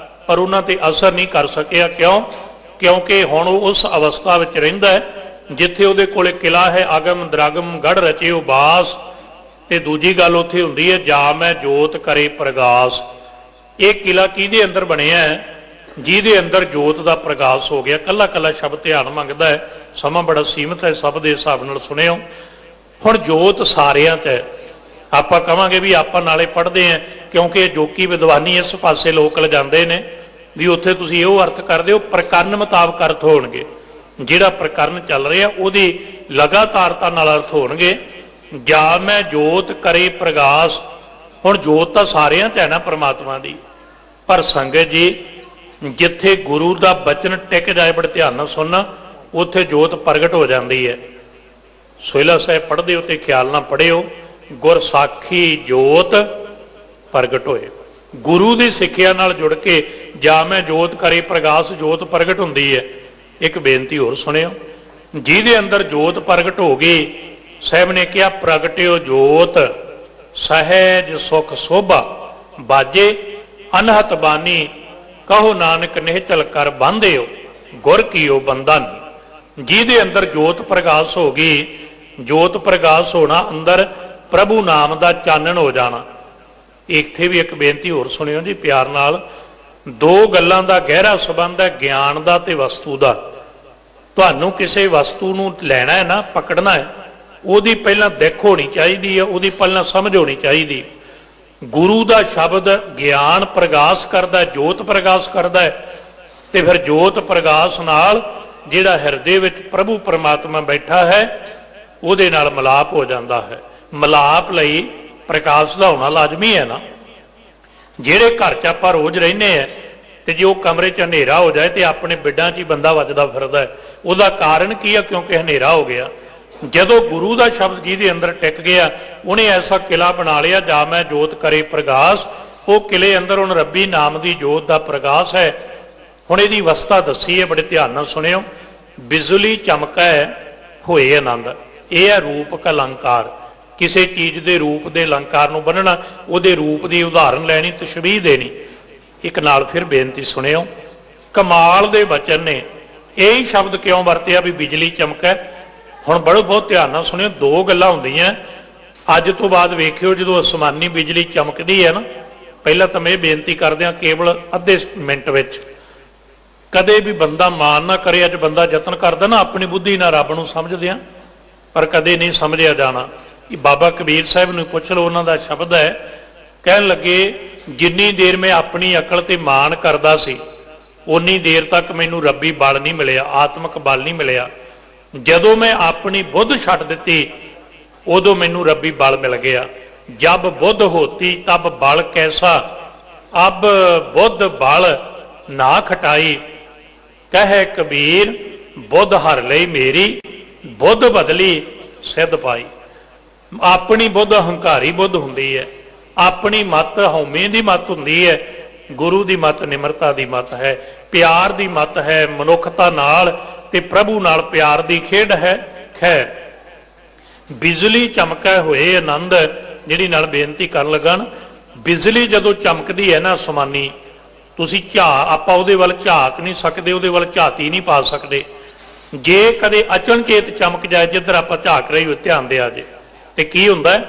ਪਰ ਉਹਨਾਂ ਤੇ ਅਸਰ ਨਹੀਂ ਕਰ ਸਕਿਆ। ਕਿਉਂ? ਕਿਉਂਕਿ ਹੁਣ ਉਹ ਉਸ ਅਵਸਥਾ ਵਿੱਚ ਰਹਿੰਦਾ ਹੈ ਜਿੱਥੇ ਉਹਦੇ ਕੋਲੇ ਕਿਲਾ ਹੈ, ਆਗਮ ਦਰਾਗਮ ਗੜ ਰਚਿਓ ਬਾਸ। ਤੇ ਦੂਜੀ ਗੱਲ ਉੱਥੇ ਹੁੰਦੀ ਹੈ, ਜਾ ਮੈਂ ਜੋਤ ਕਰੇ ਪ੍ਰਗਾਸ। ਇਹ ਕਿਲਾ ਕਿਹਦੇ ਅੰਦਰ ਬਣਿਆ ਹੈ? ਜਿਹਦੇ ਅੰਦਰ ਜੋਤ ਦਾ ਪ੍ਰਗਾਸ ਹੋ ਗਿਆ। ਕੱਲਾ ਕੱਲਾ ਸ਼ਬਦ ਧਿਆਨ ਮੰਗਦਾ ਹੈ, ਸਮਾਂ ਬੜਾ ਸੀਮਤ ਹੈ, ਸਭ ਦੇ ਹਿਸਾਬ ਨਾਲ ਸੁਣਿਓ। ਹੁਣ ਜੋਤ ਸਾਰਿਆਂ 'ਚ ਹੈ। ਆਪਾਂ ਕਹਾਂਗੇ ਵੀ ਆਪਾਂ ਨਾਲੇ ਪੜ੍ਹਦੇ ਹਾਂ, ਕਿਉਂਕਿ ਜੋਕੀ ਵਿਦਵਾਨੀ ਇਸ ਪਾਸੇ ਲੋਕ ਲਿਜਾਂਦੇ ਨੇ ਵੀ ਉੱਥੇ ਤੁਸੀਂ ਇਹੋ ਅਰਥ ਕਰਦੇ ਹੋ, ਪ੍ਰਕਰਨ ਮੁਤਾਬਕ ਅਰਥ ਹੋਣਗੇ। ਜਿਹੜਾ ਪ੍ਰਕਰਨ ਚੱਲ ਰਿਹਾ ਉਹਦੀ ਲਗਾਤਾਰਤਾ ਨਾਲ ਅਰਥ ਹੋਣਗੇ। ਜਾ ਮੈਂ ਜੋਤ ਕਰੇ ਪ੍ਰਗਾਸ। ਹੁਣ ਜੋਤ ਤਾਂ ਸਾਰਿਆਂ 'ਚ ਹੈ ਨਾ ਪਰਮਾਤਮਾ ਦੀ, ਪਰ ਸੰਗਤ ਜੀ ਜਿੱਥੇ ਗੁਰੂ ਦਾ ਬਚਨ ਟਿਕ ਜਾਏ, ਬੜੇ ਧਿਆਨ ਨਾਲ ਸੁਣਨਾ, ਉੱਥੇ ਜੋਤ ਪ੍ਰਗਟ ਹੋ ਜਾਂਦੀ ਹੈ। ਸੋਹਿਲਾ ਸਾਹਿਬ ਪੜ੍ਹਦੇ ਹੋ ਤੇ ਖਿਆਲ ਨਾਲ ਪੜ੍ਹਿਓ, ਗੁਰ ਸਾਖੀ ਜੋਤ ਪ੍ਰਗਟ ਹੋਏ। ਗੁਰੂ ਦੀ ਸਿੱਖਿਆ ਨਾਲ ਜੁੜ ਕੇ ਜਾ ਮੈਂ ਜੋਤ ਕਰੇ ਪ੍ਰਗਾਸ, ਜੋਤ ਪ੍ਰਗਟ ਹੁੰਦੀ ਹੈ। ਇੱਕ ਬੇਨਤੀ ਹੋਰ ਸੁਣਿਓ, ਜਿਹਦੇ ਅੰਦਰ ਜੋਤ ਪ੍ਰਗਟ ਹੋ ਗਈ, ਸਾਹਿਬ ਨੇ ਕਿਹਾ ਪ੍ਰਗਟਿਓ ਜੋਤ ਸਹਿਜ ਸੁਖ ਸੋਭਾ ਬਾਜੇ ਅਨਹਤ ਬਾਨੀ, ਕਹੋ ਨਾਨਕ ਨਿਹਚਲ ਕਰ ਬਾਂਧਿਓ ਗੁਰ ਕੀਓ ਬੰਧਨ। ਜਿਹਦੇ ਅੰਦਰ ਜੋਤ ਪ੍ਰਗਾਸ ਹੋ ਗਈ, ਜੋਤ ਪ੍ਰਗਾਸ ਹੋਣਾ ਅੰਦਰ ਪ੍ਰਭੂ ਨਾਮ ਦਾ ਚਾਨਣ ਹੋ ਜਾਣਾ। ਇੱਥੇ ਵੀ ਇੱਕ ਬੇਨਤੀ ਹੋਰ ਸੁਣਿਓ ਜੀ ਪਿਆਰ ਨਾਲ। ਦੋ ਗੱਲਾਂ ਦਾ ਗਹਿਰਾ ਸੰਬੰਧ ਹੈ, ਗਿਆਨ ਦਾ ਤੇ ਵਸਤੂ ਦਾ। ਤੁਹਾਨੂੰ ਕਿਸੇ ਵਸਤੂ ਨੂੰ ਲੈਣਾ ਹੈ ਨਾ, ਪਕੜਨਾ ਹੈ, ਉਹਦੀ ਪਹਿਲਾਂ ਦਿੱਖ ਹੋਣੀ ਚਾਹੀਦੀ ਹੈ, ਉਹਦੀ ਪਹਿਲਾਂ ਸਮਝ ਹੋਣੀ ਚਾਹੀਦੀ। ਗੁਰੂ ਦਾ ਸ਼ਬਦ ਗਿਆਨ ਪ੍ਰਗਾਸ ਕਰਦਾ, ਜੋਤ ਪ੍ਰਗਾਸ ਕਰਦਾ ਹੈ, ਤੇ ਫਿਰ ਜੋਤ ਪ੍ਰਗਾਸ ਨਾਲ ਜਿਹੜਾ ਹਿਰਦੇ ਵਿੱਚ ਪ੍ਰਭੂ ਪਰਮਾਤਮਾ ਬੈਠਾ ਹੈ, ਉਹਦੇ ਨਾਲ ਮਿਲਾਪ ਹੋ ਜਾਂਦਾ ਹੈ। ਮਿਲਾਪ ਲਈ ਪ੍ਰਕਾਸ਼ ਦਾ ਹੋਣਾ ਲਾਜ਼ਮੀ ਹੈ ਨਾ। ਜਿਹੜੇ ਘਰ 'ਚ ਆਪਾਂ ਰੋਜ਼ ਰਹਿੰਦੇ ਆ, ਤੇ ਜੇ ਉਹ ਕਮਰੇ 'ਚ ਹਨੇਰਾ ਹੋ ਜਾਏ ਤੇ ਆਪਣੇ ਬਿੱਡਾਂ 'ਚ ਹੀ ਬੰਦਾ ਵੱਜਦਾ ਫਿਰਦਾ ਹੈ, ਉਹਦਾ ਕਾਰਨ ਕੀ ਆ? ਕਿਉਂਕਿ ਹਨੇਰਾ ਹੋ ਗਿਆ। ਜਦੋਂ ਗੁਰੂ ਦਾ ਸ਼ਬਦ ਜਿਹਦੇ ਅੰਦਰ ਟਿਕ ਗਿਆ, ਉਹਨੇ ਐਸਾ ਕਿਲਾ ਬਣਾ ਲਿਆ, ਜਾ ਮੈਂ ਜੋਤ ਕਰੇ ਪ੍ਰਗਾਸ। ਉਹ ਕਿਲੇ ਅੰਦਰ ਹੁਣ ਰੱਬੀ ਨਾਮ ਦੀ ਜੋਤ ਦਾ ਪ੍ਰਗਾਸ ਹੈ। ਹੁਣ ਇਹਦੀ ਅਵਸਥਾ ਦੱਸੀ ਹੈ, ਬੜੇ ਧਿਆਨ ਨਾਲ ਸੁਣਿਓ। ਬਿਜਲੀ ਚਮਕੈ ਹੋਏ ਆਨੰਦ, ਇਹ ਹੈ ਰੂਪ ਕਾ ਅਲੰਕਾਰ। ਕਿਸੇ ਚੀਜ਼ ਦੇ ਰੂਪ ਦੇ ਅਲੰਕਾਰ ਨੂੰ ਬੰਨਣਾ, ਉਹਦੇ ਰੂਪ ਦੀ ਉਦਾਹਰਨ ਲੈਣੀ, ਤਸ਼ਬੀਹ ਦੇਣੀ। ਇੱਕ ਨਾਲ ਫਿਰ ਬੇਨਤੀ ਸੁਣਿਓ, ਕਮਾਲ ਦੇ ਬਚਨ ਨੇ। ਇਹੀ ਸ਼ਬਦ ਕਿਉਂ ਵਰਤਿਆ ਵੀ ਬਿਜਲੀ ਚਮਕੈ? ਹੁਣ ਬੜੋ ਬਹੁਤ ਧਿਆਨ ਨਾਲ ਸੁਣਿਓ, ਦੋ ਗੱਲਾਂ ਹੁੰਦੀਆਂ। ਅੱਜ ਤੋਂ ਬਾਅਦ ਵੇਖਿਓ ਜਦੋਂ ਅਸਮਾਨੀ ਬਿਜਲੀ ਚਮਕਦੀ ਹੈ ਨਾ, ਪਹਿਲਾਂ ਤਾਂ ਮੈਂ ਇਹ ਬੇਨਤੀ ਕਰਦਿਆਂ ਕੇਵਲ ਅੱਧੇ ਮਿੰਟ ਵਿੱਚ, ਕਦੇ ਵੀ ਬੰਦਾ ਮਾਨ ਨਾ ਕਰੇ। ਅੱਜ ਬੰਦਾ ਯਤਨ ਕਰਦਾ ਨਾ ਆਪਣੀ ਬੁੱਧੀ ਨਾਲ ਰੱਬ ਨੂੰ ਸਮਝਦਿਆਂ, ਪਰ ਕਦੇ ਨਹੀਂ ਸਮਝਿਆ ਜਾਣਾ। ਬਾਬਾ ਕਬੀਰ ਸਾਹਿਬ ਨੂੰ ਪੁੱਛ ਲਓ, ਉਹਨਾਂ ਦਾ ਸ਼ਬਦ ਹੈ, ਕਹਿਣ ਲੱਗੇ ਜਿੰਨੀ ਦੇਰ ਮੈਂ ਆਪਣੀ ਅਕਲ ਤੇ ਮਾਣ ਕਰਦਾ ਸੀ, ਉਨੀ ਦੇਰ ਤੱਕ ਮੈਨੂੰ ਰੱਬੀ ਬਲ ਨਹੀਂ ਮਿਲਿਆ, ਆਤਮਿਕ ਬਲ ਨਹੀਂ ਮਿਲਿਆ। ਜਦੋਂ ਮੈਂ ਆਪਣੀ ਬੁੱਧ ਛੱਡ ਦਿੱਤੀ, ਉਦੋਂ ਮੈਨੂੰ ਰੱਬੀ ਬਲ ਮਿਲ ਗਿਆ। ਜਬ ਬੁੱਧ ਹੋਤੀ ਤਬ ਬਲ ਕੈਸਾ, अब बुद्ध बल ना खटाई, कहे कबीर बुद्ध हर लई मेरी, बुद्ध बदली सिद्ध पाई। अपनी बुद्ध हंकारी बुद्ध हुंदी है, अपनी मत हौमे दी मत हुंदी है, गुरु दी मत निमरता दी मत है, प्यार दी मत है, मनुखता नाल ते प्रभु नाल प्यार दी खेड है। खैर बिजली चमकै होए आनंद, जिहड़ी नाल बेनती कर लगा ना, बिजली जदों चमकदी है ना समानी, तुसीं आपां उहदे वल झाक नहीं सकदे, उहदे वल झाती नहीं पा सकदे। जे कदे अचनचेत चमक जाए जिधर आपां झाक रही हो, ध्यान दिया जे, ते की हुंदा है,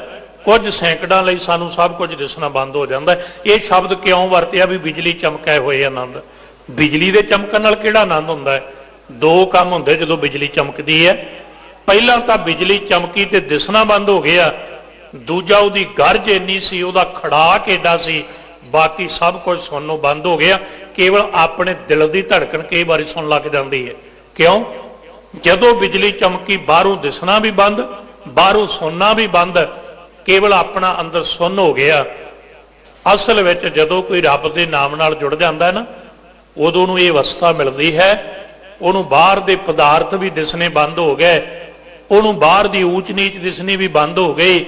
कुछ सैकड़ां लई सानूं सब कुछ दिसना बंद हो जाता है। ये शब्द क्यों वरतिया भी बिजली चमकै होए आनंद? बिजली दे चमकण नाल किहड़ा आनंद हुंदा है? दो काम हुंदे जदों बिजली चमकदी है। पहलां तां बिजली चमकी ते दिसना बंद हो गया, दूजा उहदी गरज इन्नी सी, उहदा खड़ाक एडा सी, बाकी सब कुछ सुननों बंद हो गया। केवल अपने दिल की धड़कन कई बार सुन लग जाती है। क्यों? जदों बिजली चमकी बाहरों दिसना भी बंद, बाहरों सुनना भी बंद, केवल अपना अंदर सुन हो गया। असल विच जदों कोई रब के नाम नाल जुड़ जाता है ना, उदों नूं ये अवस्था मिलती है, उन्होंने बाहर के पदार्थ भी दिसने बंद हो गए, उन्होंने बाहर की ऊच नीच दिसनी भी बंद हो गई।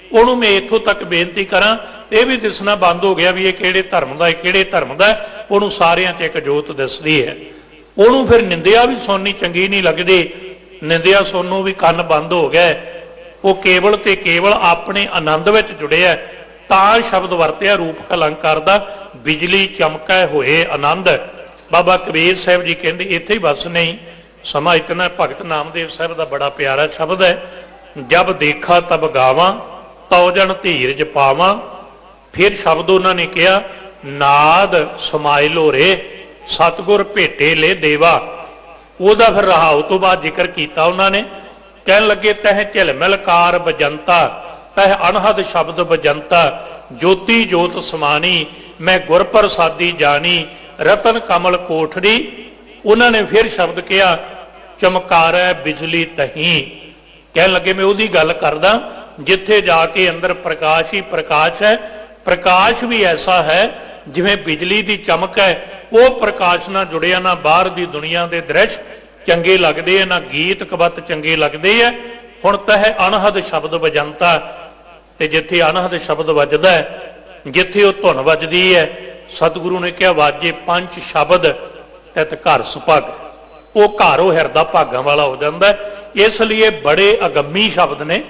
उन्होंने मैं इत्थों तक बेनती करा, यह भी दिसना बंद हो गया भी ये किहड़े धर्म का है, किहड़े धर्म का है। उन्होंने सारियां च एक जोत दिसदी है। उन्होंने फिर निंदिया भी सुननी चंगी नहीं लगती, निंदिया सुननों भी कन्न बंद हो गए। वो केवल ते केवल अपने आनंद विच जुड़े है। तां शब्द वरतिया रूप अलंकार दा, बिजली चमकै होए आनंद। बाबा कबीर साहब जी कहते इत्थे ही बस नहीं, समा इतना भगत नामदेव साहब का बड़ा प्यारा शब्द है, जब देखा तब गावां तौ जन धीरज पावां। फिर शब्द उन्होंने कहा, नाद समाए लोरे सतगुर भेटे ले देवा। ਉਹਦਾ फिर रहाउ तो बाद जिक्र किया उन्होंने, कह लगे तह झिलमिलकार बजंता, तह अनहद शब्द बजंता, ज्योति जोत समानी मैं गुर प्रसादी जानी, रतन कमल कोठड़ी। उन्होंने फिर शब्द कहा, चमकारै बिजली तही। कह लगे मैं उहदी गल करदा जिथे जाके अंदर प्रकाश ही प्रकाश है। प्रकाश भी ऐसा है जिवें बिजली की चमक है, वो प्रकाश ना जुड़िया ना बाहर की दुनिया के दृश्य चंगे लगते हैं, ना गीत कवत चंगे लगते हैं। हुण तह अनहद शब्द बजंता, ते जिथे अनहद शब्द वजदा है, जिथे वो धुन वजदी है, सतगुरु ने कहा वाजे पंच शब्द तित घर सुभग। वो घर वो हिरदा भागां वाला हो जाता है। इसलिए बड़े अगम्मी शब्द ने,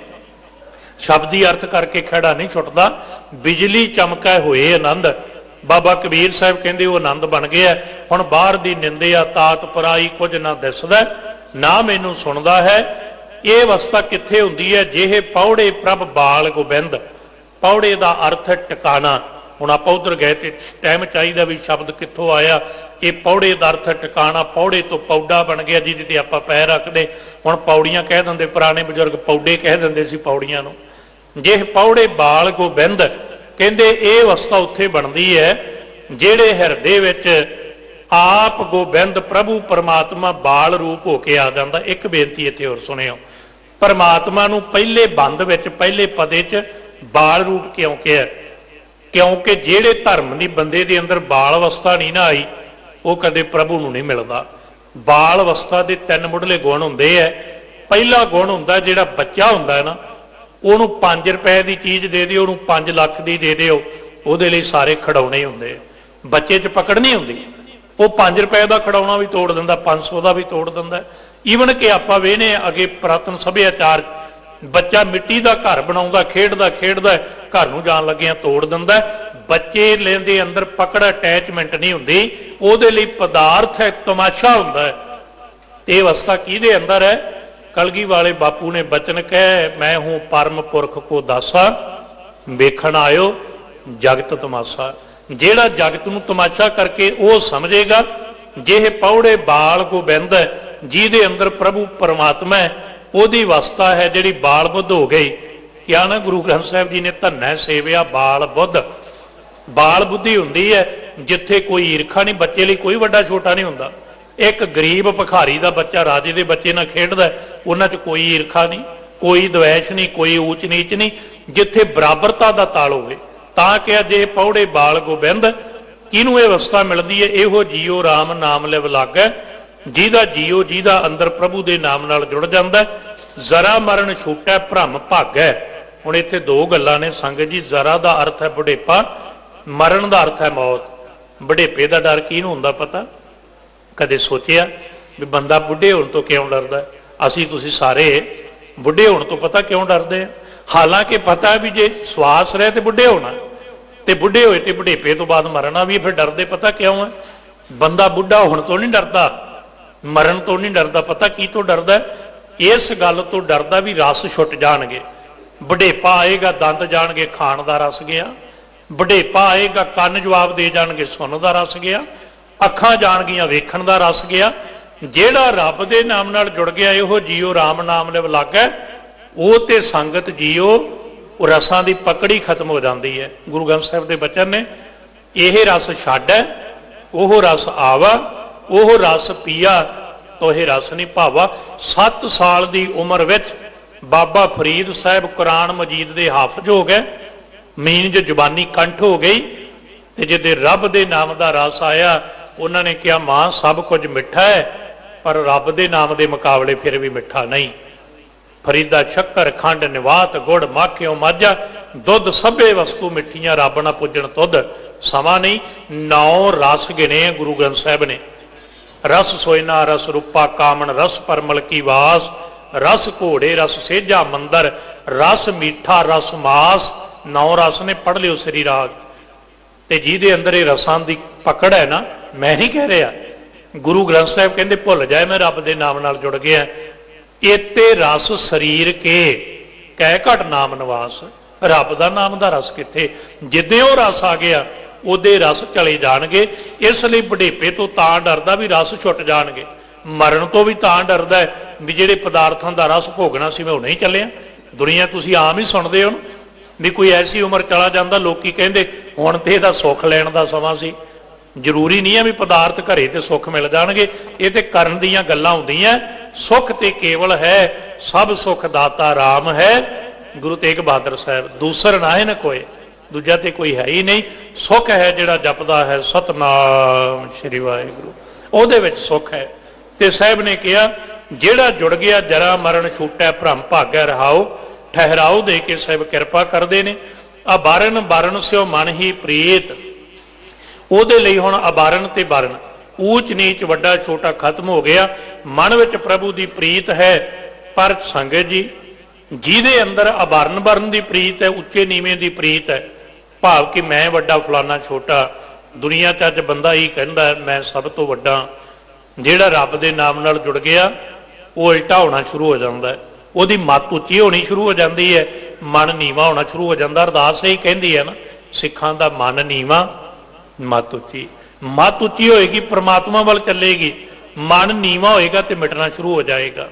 शब्दी अर्थ करके खड़ा नहीं छुटता। बिजली चमकै होए आनंद, बाबा कबीर साहब कहते वो आनंद बन गया। हुण बाहर दी निंदिया तात पराई कुछ ना दिसदा ना मैनू सुनदा है। ये अवस्था कित्थे हुंदी है? जेहे पौड़े प्रभ बाल गोबिंद। पौड़े का अर्थ है टिकाना। हुण आपां उधर गए तो टाइम चाहिए भी शब्द कित्थों आया। ये पौड़े का अर्थ है टिकाना। पौड़े तो पौड़ा बन गया जिहदे ते आपां पैर रखदे। हुण पौड़ियां कह दिंदे, पुराने बजुर्ग पौड़े कह दिंदे सी पौड़ियां नूं। जे पौड़े बाल गोबिंद कहते ये अवस्था उत्थे बनती है जेड़े हिरदे विच आप गोबिंद प्रभु परमात्मा बाल रूप होके आ जाता। एक बेनती इत्थे होर सुनियो, परमात्मा नूं पहले बंद विच पहले पदे च बाल रूप क्यों कहा? क्योंकि जेड़े धर्म की बंदे दे अंदर बाल अवस्था नहीं ना आई, वो कदे प्रभु नूं नहीं मिलता। बाल अवस्था के तीन मुढ़ले गुण हुंदे है। पहला गुण हुंदा जिहड़ा बच्चा हुंदा है ना, ਉਹਨੂੰ 5 रुपए की चीज़ दे दिओ, ਉਹਨੂੰ 5 ਲੱਖ ਦੀ ਦੇ ਦਿਓ, ਉਹਦੇ ਲਈ ਸਾਰੇ ਖਿਡੌਣੇ ਹੁੰਦੇ। ਬੱਚੇ 'ਚ ਪਕੜ ਨਹੀਂ ਹੁੰਦੀ। ਉਹ 5 रुपए ਦਾ ਖਿਡੌਣਾ ਵੀ ਤੋੜ ਦਿੰਦਾ, 500 ਦਾ ਵੀ ਤੋੜ ਦਿੰਦਾ। ਈਵਨ ਕਿ ਆਪਾਂ ਵੇਖਨੇ ਅੱਗੇ ਪੁਰਾਤਨ ਸੱਭਿਆਚਾਰ, ਬੱਚਾ ਮਿੱਟੀ ਦਾ ਘਰ ਬਣਾਉਂਦਾ, ਖੇਡਦਾ ਘਰ ਨੂੰ ਜਾਣ ਲੱਗਿਆਂ ਤੋੜ ਦਿੰਦਾ। ਬੱਚੇ ਦੇ ਅੰਦਰ ਪਕੜ ਅਟੈਚਮੈਂਟ ਨਹੀਂ ਹੁੰਦੀ, ਉਹਦੇ ਲਈ ਪਦਾਰਥ ਹੈ, ਤਮਾਸ਼ਾ ਹੁੰਦਾ ਹੈ। ਇਹ ਅਵਸਥਾ ਕਿਹਦੇ ਅੰਦਰ ਹੈ? कलगी वाले बापू ने बचन कह, मैं हूं परम पुरख को दासा, वेखण आयो जगत तमाशा। जेड़ा जगत नूं तमाशा करके वो समझेगा। जे पौड़े बाल गोबिंद जिहदे अंदर प्रभु परमात्मा है, ओदी अवस्था है जिहड़ी बाल बुद्ध हो गई। क्या ना गुरु ग्रंथ साहिब जी ने धन्ना सेविया बाल बुद्ध। बाल बुद्धि हुंदी है जिथे कोई ईरखा नहीं, बच्चे लिए कोई वड्डा छोटा नहीं हुंदा। एक गरीब भिखारी का बच्चा राजे के बच्चे नाल खेडदा, उन्हां च कोई ईरखा नहीं, कोई द्वैश नहीं, कोई ऊच नीच नहीं, जिथे बराबरता का ताल होवे। तां कहा जे पौड़े बाल गोबिंद किनू ये अवस्था मिलती है? इहो जियो राम नाम लिव लागै, जिहदा जियो जिहदा अंदर प्रभु के नाम नाल जुड़ जाता है। जरा मरण छूटै भ्रम भागै। हुण इत्थे दो गल्लां ने संगत जी। जरा का अर्थ है बुढ़ेपा, मरण का अर्थ है मौत। बुढ़ेपे का डर किहनूं हुंदा पता? कदे सोचिया भी बंदा बुढ़े होने तो क्यों डरदा? असीं तुसीं सारे बुढ़े होने तो पता क्यों डरदे हैं? हालांकि पता है भी जे श्वास रहे तो बुढ़े होना, तो बुढ़े होए तो बुढ़ेपे तो बाद मरना भी, फिर डरदे पता क्यों है? बंदा बुढ़ा होने तो नहीं डरदा, मरण तो नहीं डरदा। पता की तो डरदा? इस गल तो डरदा भी रस छुट जाणगे। बुढ़ेपा आएगा दंद जाणगे खाण दा रस गया, बुढ़ेपा आएगा कन्न जवाब दे जाणगे सुन दा रस गया, अखां जाणगियां वेखण दा रस गया। ਜਿਹੜਾ रब के नाम नाल जुड़ गया, इहो जियो राम नाम लिव लागै, वो तो संगत जियो रसां की पकड़ी खत्म हो जाती है। गुरु ग्रंथ साहिब के बचन ने, यह रस छाड़ै ओह रस आवा, ओह रस पिया तो यह रस नहीं भावा। 7 साल की उम्र विच बाबा फरीद साहब कुरान मजीद के हाफज हो गए, मीनज जुबानी कंठ हो गई। तो जिदे रब के नाम का रस आया, उन्होंने कहा मां सब कुछ मिठा है, पर रब के नाम के मुकाबले फिर भी मिठा नहीं। फरीदा शक्कर खंड निवात गुड़ माखियों माझा, दुध सभे वस्तु मिठियां रब ना पुजन तुद। समा नहीं, 9 रस गिने गुरु ग्रंथ साहब ने। रस सोयना रस रूपा कामन, रस परमल की वास, रस घोड़े रस सेजा मंदर, रस मीठा रस मास। 9 रस ने पढ़ लियो श्री राग। ते जिहदे अंदर ये रसां दी पकड़ है ना, मैं नहीं कह रहा, गुरु ग्रंथ साहब कहते भुल जाए मैं रब के नाम नाल जुड़ गया। इते रस शरीर के कै घट नाम निवास, रब का नाम का रस किथे? जिदे वो रस आ गया उदे रस चले जाणगे। इसलिए बुढ़ेपे तो तां डरदा भी रस छुट जाणगे, मरण तो भी तां डरदा है भी जिहड़े पदार्थां का रस भोगना सी मैं हुणे ही चलिया। दुनिया तुसीं आम ही सुणदे हो भी कोई ऐसी उम्र चला जाता, लोग कहते हुण ते इहदा सुख लैण दा समां सी। जरूरी नहीं है भी पदार्थ घरे ते सुख मिल जाणगे, ये ते करन दीयां गल्लां हुंदियां। सुख ते केवल है, सब सुख दाता राम है। गुरु तेग बहादुर साहब, दूसर ना है न कोई, दूजा ते कोई है ही नहीं। सुख है जिहड़ा जपदा है सतनाम श्री वाहिगुरू, उहदे विच सुख है। ते साहब ने कहा जिहड़ा जुड़ गया जरा मरण छूटै भ्रम भागै रहाओ, ठहराओ दे के साहब किरपा करते हैं। अबारन बारन स्यो मन ही प्रीत, ਉਹਦੇ ਲਈ ਹੁਣ ਅਬਾਰਨ ਤੇ ਬਰਨ, ਊਚ ਨੀਚ ਵੱਡਾ ਛੋਟਾ ਖਤਮ ਹੋ ਗਿਆ। ਮਨ ਵਿੱਚ ਪ੍ਰਭੂ ਦੀ ਪ੍ਰੀਤ ਹੈ। ਪਰ ਸੰਗਤ ਜੀ, ਜਿਹਦੇ ਅੰਦਰ ਅਬਾਰਨ ਬਰਨ ਦੀ ਪ੍ਰੀਤ ਹੈ, ਉੱਚੇ ਨੀਵੇਂ ਦੀ ਪ੍ਰੀਤ ਹੈ, ਭਾਵ ਕਿ ਮੈਂ ਵੱਡਾ ਫਲਾਨਾ ਛੋਟਾ, ਦੁਨੀਆ 'ਚ ਅੱਜ ਬੰਦਾ ਹੀ ਕਹਿੰਦਾ ਮੈਂ ਸਭ ਤੋਂ ਵੱਡਾ। ਜਿਹੜਾ ਰੱਬ ਦੇ ਨਾਮ ਨਾਲ ਜੁੜ ਗਿਆ ਉਹ ਉਲਟਾ ਹੋਣਾ ਸ਼ੁਰੂ ਹੋ ਜਾਂਦਾ ਹੈ, ਉਹਦੀ ਮੱਤ ਉੱਚੀ ਹੋਣੀ ਸ਼ੁਰੂ ਹੋ ਜਾਂਦੀ ਹੈ, ਮਨ ਨੀਵਾਂ ਹੋਣਾ ਸ਼ੁਰੂ ਹੋ ਜਾਂਦਾ। ਅਰਦਾਸ ਇਹੀ ਕਹਿੰਦੀ ਹੈ ਨਾ, ਸਿੱਖਾਂ ਦਾ ਮਨ ਨੀਵਾਂ मत उची। मत उची होएगी परमात्मा वाल चलेगी, मन नीवा होएगा तो मिटना शुरू हो जाएगा।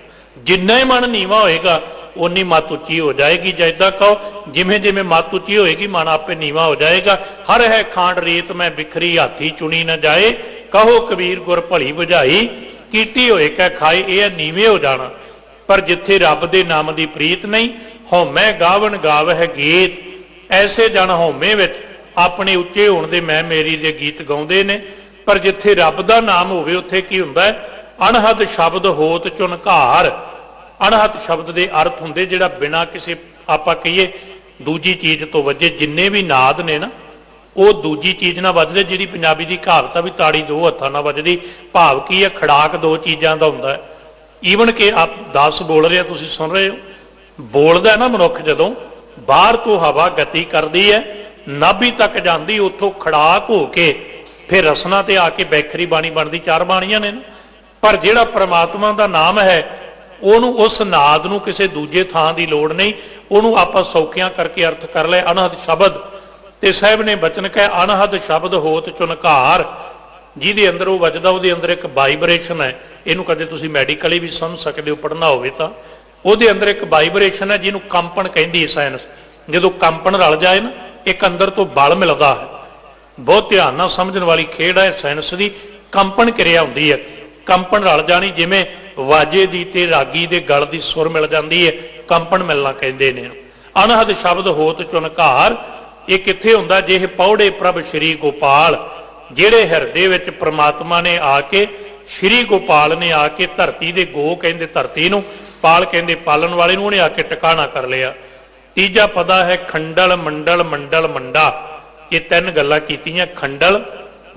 जिन्ना ही मन नीवा होएगा उन्नी मत उची हो जाएगी। जैसा कहो जिमें जिमें मत उची होएगी मन आपे नीवा हो जाएगा। हर है खांड रेत में बिखरी हाथी चुनी न जाए, कहो कबीर गुर भली बुझाई, कीटी होए कै खाए, यह नीवे हो जाना। पर जिथे रब दे नाम की प्रीत नहीं, हौमै गावन गाव है गीत, ऐसे जन हौमे विच अपने उच्चे होने दे मैं मेरी दे गीत गाउंदे ने। पर जिथे रब दा नाम होवे उत्थे की हुंदा है? अणहद शब्द होत चुनकार। अणहद शब्द दे अर्थ हुंदे जिहड़ा बिना किसी आपां कहिए दूजी चीज़ तो वजे। जिन्ने भी नाद ने ना वो दूजी चीज़ ना वजदे। जिहड़ी पंजाबी दी कहावत भी ताड़ी दो हत्थां नाल वजदी, भाव की है खड़ाक 2 चीज़ां दा हुंदा है। ईवन कि आप 10 बोल रहे हो, तुसीं सुन रहे हो, बोलदा ना मनुख जदों बाहर तो हवा गति करदी है, नाभि तक जाती, उतों खड़ाक हो के फिर रसना ते आके बैखरी बाणी बनती। 4 बाणियां ने। पर जिहड़ा परमात्मा का नाम है ਉਹਨੂੰ उस नाद ਨੂੰ किसी दूजे थां की लोड़ नहीं, ਉਹਨੂੰ ਆਪਾਂ सौखियां करके अर्थ कर ले। अनहद शब्द ते साहब ने बचन कहे अनहद शब्द होत चुनकार, ਜਿਹਦੇ अंदर वो वजदा ਉਹਦੇ अंदर एक वाइब्रेशन है। ਇਹਨੂੰ कदे तुसीं मैडिकली भी समझ सकते हो, पढ़ना होवे तां ਉਹਦੇ अंदर एक वाइब्रेशन है ਜਿਹਨੂੰ कंपन कहती है साइंस। ਜਦੋਂ कंपन रल जाए ना एक अंदर तो बल मिलता है। बहुत ध्यान नाल समझण वाली खेड है साइंस की। कंपन क्रिया होंदी है, कंपन रल जानी, जिमें वाजे दी ते रागी दे गल दी सुर मिल जाती है, कंपन मिलना कहते हैं। अनहद शब्द होत चुनकार, ये कित्थे हुंदा? जे पौड़े प्रभ श्री गोपाल, ਜਿਹੜੇ ਹਿਰਦੇ ਵਿੱਚ ਪ੍ਰਮਾਤਮਾ ਨੇ ਆ ਕੇ, ਸ਼੍ਰੀ ਗੋਪਾਲ ਨੇ ਆ ਕੇ ਧਰਤੀ ਦੇ, ਗੋ ਕਹਿੰਦੇ ਧਰਤੀ ਨੂੰ, ਪਾਲ ਕਹਿੰਦੇ ਪਾਲਣ ਵਾਲੇ ਨੂੰ, ਉਹਨੇ ਆ ਕੇ ਟਿਕਾਣਾ ਕਰ ਲਿਆ। ਤੀਜਾ ਪਦਾ ਹੈ ਖੰਡਲ ਮੰਡਲ ਮੰਡਲ ਮੰਡਾ। ਇਹ ਤਿੰਨ ਗੱਲਾਂ ਕੀਤੀਆਂ, ਖੰਡਲ